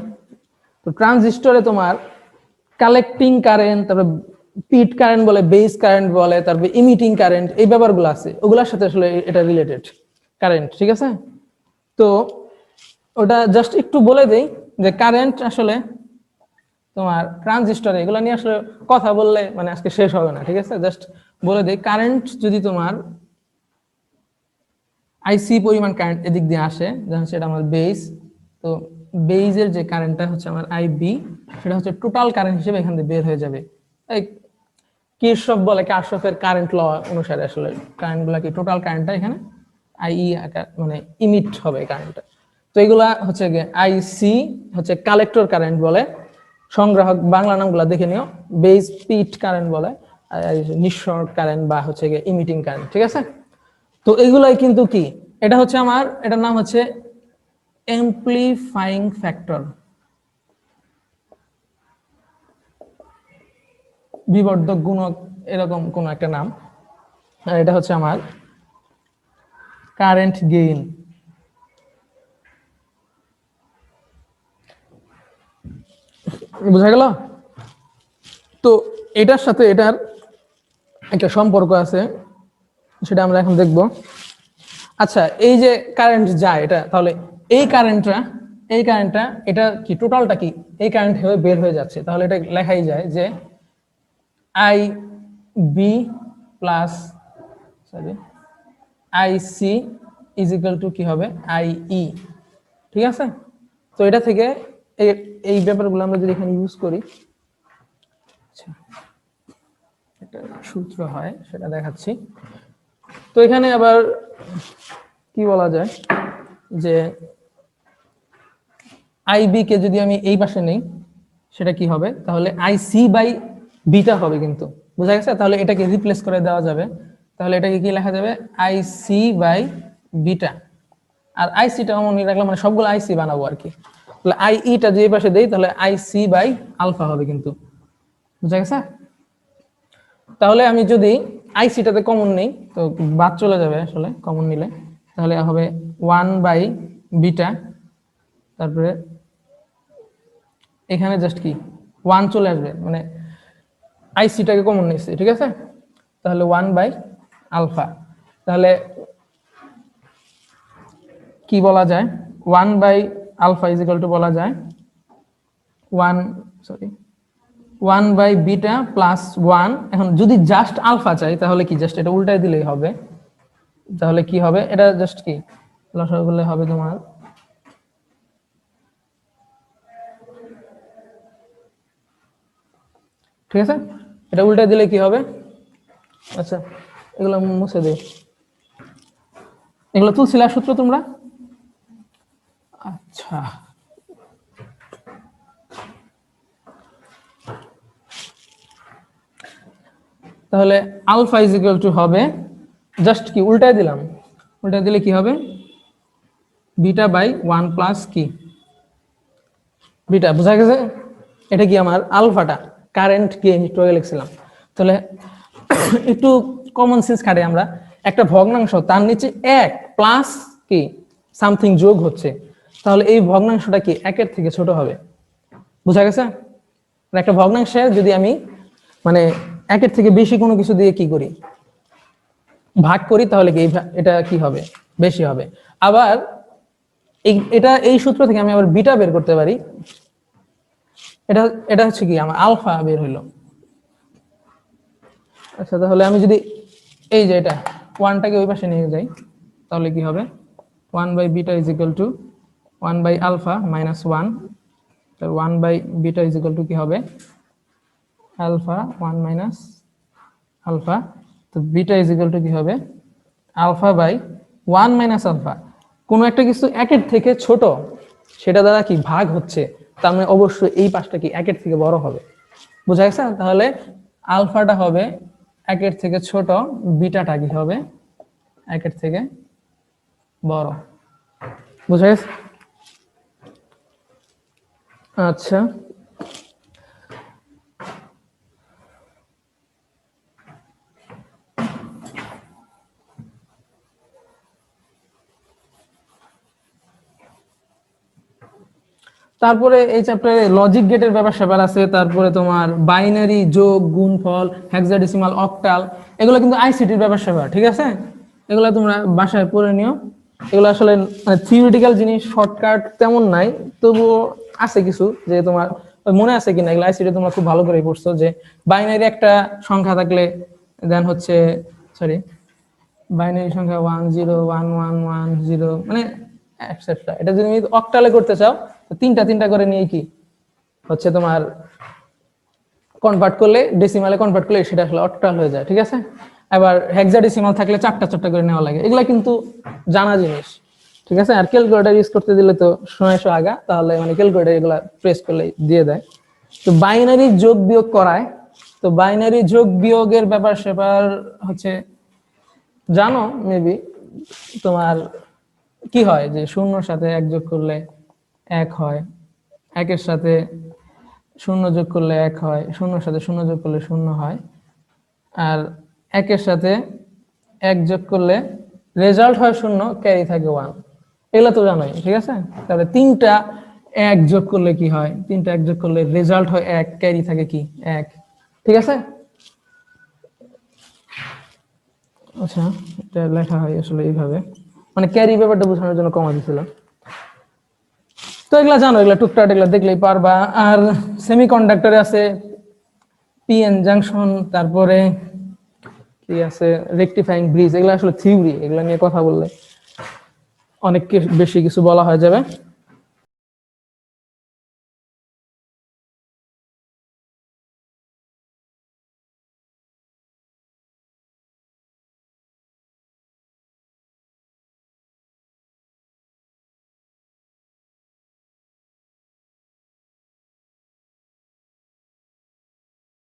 Speaker 1: তো ট্রানজিস্টরে তোমার কালেক্টিং কারেন্ট, তারপরে পিট কারেন্ট বলে, বেস কারেন্ট বলে, তারপরে ইমিটিং কারেন্ট, এই ব্যাপারগুলো আছে, ওগুলোর সাথে আসলে এটা রিলেটেড কারেন্ট, ঠিক আছে। তো ওটা জাস্ট একটু বলে দেই যে কারেন্ট আসলে তোমার ট্রানজিস্টরে, এগুলো নিয়ে আসলে কথা বললে মানে আজকে শেষ হবে না, ঠিক আছে। জাস্ট বলে দেই, কারেন্ট যদি তোমার আইসি পরিমাণ কারেন্ট এদিক দিয়ে আসে, যেমন সেটা আমার বেস, তো বেইজের যে কারেন্টটা হচ্ছে আমার আইবি, সেটা হচ্ছে টোটাল কারেন্ট হিসেবে এখান থেকে বের হয়ে যাবে। এই কিরশফ বলে, কারশফের কারেন্ট ল অনুসারে আসলে কারেন্টগুলো কি টোটাল কারেন্টটা এখানে আইই মানে ইমিট হবে কারেন্টটা। তো এগুলা হচ্ছে গিয়ে আইসি হচ্ছে কালেক্টর কারেন্ট বলে, সংগ্রাহক বাংলা নামগুলা দেখে নিও, বেস পিট কারেন্ট বলে, আর নিঃসরণ কারেন্ট বা হচ্ছে গিয়ে ইমিটিং কারেন্ট, ঠিক আছে। তো এগুলাই কিন্তু কি, এটা হচ্ছে আমার, এটার নাম হচ্ছে এমপ্লিফাইং ফ্যাক্টর, বিবর্ধক গুণক এরকম কোন একটা নাম। আর এটা হচ্ছে আমার কারেন্ট গেইন। বুঝা গেল? তো এটার সাথে এটার একটা সম্পর্ক আছে, সেটা আমরা এখন দেখব। আচ্ছা, এই যে কারেন্ট যায় এটা, তাহলে এই কারেন্টটা এটা কি টোটালটা কি এই কারেন্ট হয়ে বের হয়ে যাচ্ছে, তাহলে এটা লেখাই যায় যে I B plus I C is equal to কি হবে আই ই, ঠিক আছে। তো এটা থেকে এই ব্যাপারগুলো আমরা যদি এখানে ইউজ করি, আচ্ছা একটা সূত্র হয় সেটা দেখাচ্ছি। তো এখানে আবার কি বলা যায় যে আইবি কে যদি আমি এই পাশে নেই সেটা কি হবে, তাহলে আই সি বাই বিটা হবে, কিন্তু বোঝা গেছে। তাহলে এটাকে রিপ্লেস করে দেওয়া যাবে, তাহলে এটাকে কি লেখা যাবে আই সি বাই বিটা, আর আইসিটা মনে রাখলাম, মানে সবগুলো আইসি বানাবো আর কি। তাহলে আই ইটা যে পাশে দেই তাহলে আই সি বাই আলফা হবে, কিন্তু বুঝা গেছে। তাহলে আমি যদি আইসিটাতে কমন নেই তো বাদ চলে যাবে আসলে কমন নিলে, তাহলে হবে 1/বিটা, তারপরে এখানে জাস্ট কি 1 চলে আসবে, মানে আইসিটাকে কমন নিচ্ছে, ঠিক আছে। তাহলে 1/আলফা, তাহলে কি বলা যায় 1/আলফা ইজ ইকুয়াল টু বলা যায় 1/বিটা প্লাস 1। এখন যদি জাস্ট আলফা চাই তাহলে কি জাস্ট এটা উল্টাই দিলেই হবে, তাহলে কি হবে এটা জাস্ট কি লসাগু করলে হবে তোমার ঠিক আছে, এটা উল্টাই দিলে কি হবে, আচ্ছা এগুলো মুছে দেই, এগুলো তুলছিলা সূত্র তোমরা, আচ্ছা তাহলে আলফা ইজ ইকুয়াল টু হবে জাস্ট কি উল্টাই দিলাম, উল্টাই দিলে কি হবে বিটা বাই 1 প্লাস কি বিটা, বুঝা গেছে। এটা কি আমার আলফাটা কারেন্ট গেইন একটু আগে লিখছিলাম। তাহলে একটু কমন সেন্স খাটে আমরা, একটা ভগ্নাংশ তার নিচে 1 প্লাস কি সামথিং যোগ হচ্ছে, তাহলে এই ভগ্নাংশটা কি 1 থেকে ছোট হবে, বুঝা গেছে। একটা ভগ্নাংশে যদি আমি মানে 1 থেকে বেশি কোনো কিছু দিয়ে কি করি ভাগ করি, তাহলে কি এটা কি হবে বেশি হবে। আবার এই সূত্র থেকে আমি আবার বিটা বের করতে পারি, এটা এটা হচ্ছে কি আমার আলফা বের হইলো। আচ্ছা তাহলে আমি যদি এই যে এটা 1টাকে ওই পাশে নিয়ে যাই তাহলে কি হবে 1/বিটা ইজ ইকুয়াল টু 1/আলফা মাইনাস 1, তো 1/বিটা ইজ ইকুয়াল টু কি হবে আলফা 1 মাইনাস আলফা, তো বিটা ইজ ইকুয়াল টু কি হবে আলফা বাই 1 মাইনাস আলফা। কোনো একটা কিছু 1 থেকে ছোট সেটা দ্বারা কি ভাগ হচ্ছে, তার মানে অবশ্যই এই পাশটা কি 1 থেকে বড় হবে, বুঝা গেছে। তাহলে আলফাটা হবে 1 থেকে ছোট, বিটাটা কি হবে 1 থেকে বড়, বুঝা গেছে। আচ্ছা তারপরে এই চ্যাপ্টারে লজিক গেটের ব্যাপার স্যাপার আছে, তারপরে তোমার বাইনারি যোগ গুণফল হেক্সাডেসিমাল অক্টাল, এগুলো কিন্তু আইসিটির ব্যাপার স্যাপার, ঠিক আছে। এগুলো তোমরা বাসায় পড়ে নিও, এগুলো আসলে থিওরিটিক্যাল জিনিস, শর্টকাট তেমন নাই, তবুও আছে কিছু যে তোমার মনে আছে কিনা, এগুলো আইসিটি তোমরা খুব ভালো করে পড়ছো যে বাইনারি একটা সংখ্যা থাকলে দেন হচ্ছে সরি বাইনারি সংখ্যা 101110 মানে এটসেট্রা, এটা যদি তুমি অক্টালে করতে চাও তো তিনটা করে নিয়ে কি হচ্ছে তোমার কনভার্ট করলে ডেসিমালে কনভার্ট করলে সেটা আসলে অক্টাল হয়ে যায়, ঠিক আছে। আবার হেক্সাডেসিমাল থাকলে চারটা করে নেওয়া লাগে, এগুলা কিন্তু জানা জিনিস। ঠিক আছে। আর ক্যালকুলেটর ইউজ করতে দিলে তো সময় আগা, তাহলে মানে ক্যালকুলেটর এগুলা প্রেস করলে দিয়ে দেয়। তো বাইনারি যোগ বিয়োগ করায়, তো বাইনারি যোগ বিয়োগের ব্যাপার সেপার হচ্ছে জানো মেবি, তোমার কি হয় যে শূন্যর সাথে এক যোগ করলে এক হয়, একের সাথে শূন্য যোগ করলে এক হয়, শূন্যর সাথে শূন্য যোগ করলে শূন্য হয়, আর একের সাথে এক যোগ করলে রেজাল্ট হয় শূন্য, ক্যারি থাকে 1। এগুলো তো জানোই, ঠিক আছে। তাহলে তিনটা এক যোগ করলে কি হয়, তিনটা এক যোগ করলে রেজাল্ট হয় 1, ক্যারি থাকে কি 1, ঠিক আছে। আচ্ছা, এটা লেখা হয় আসলে এইভাবে, মানে ক্যারি ব্যাপারটা বোঝানোর জন্য কমা দিছিল। তো এগুলা জানো, এগুলা টুকটাক এগুলা দেখলেই পারবা। আর সেমিকন্ডাক্টরে আছে পিএন জাংশন, তারপরে কি আছে রেকটিফাইং ব্রিজ, এগুলো আসলে থিওরি, এগুলা নিয়ে কথা বললে অনেক বেশি কিছু বলা হয়ে যাবে।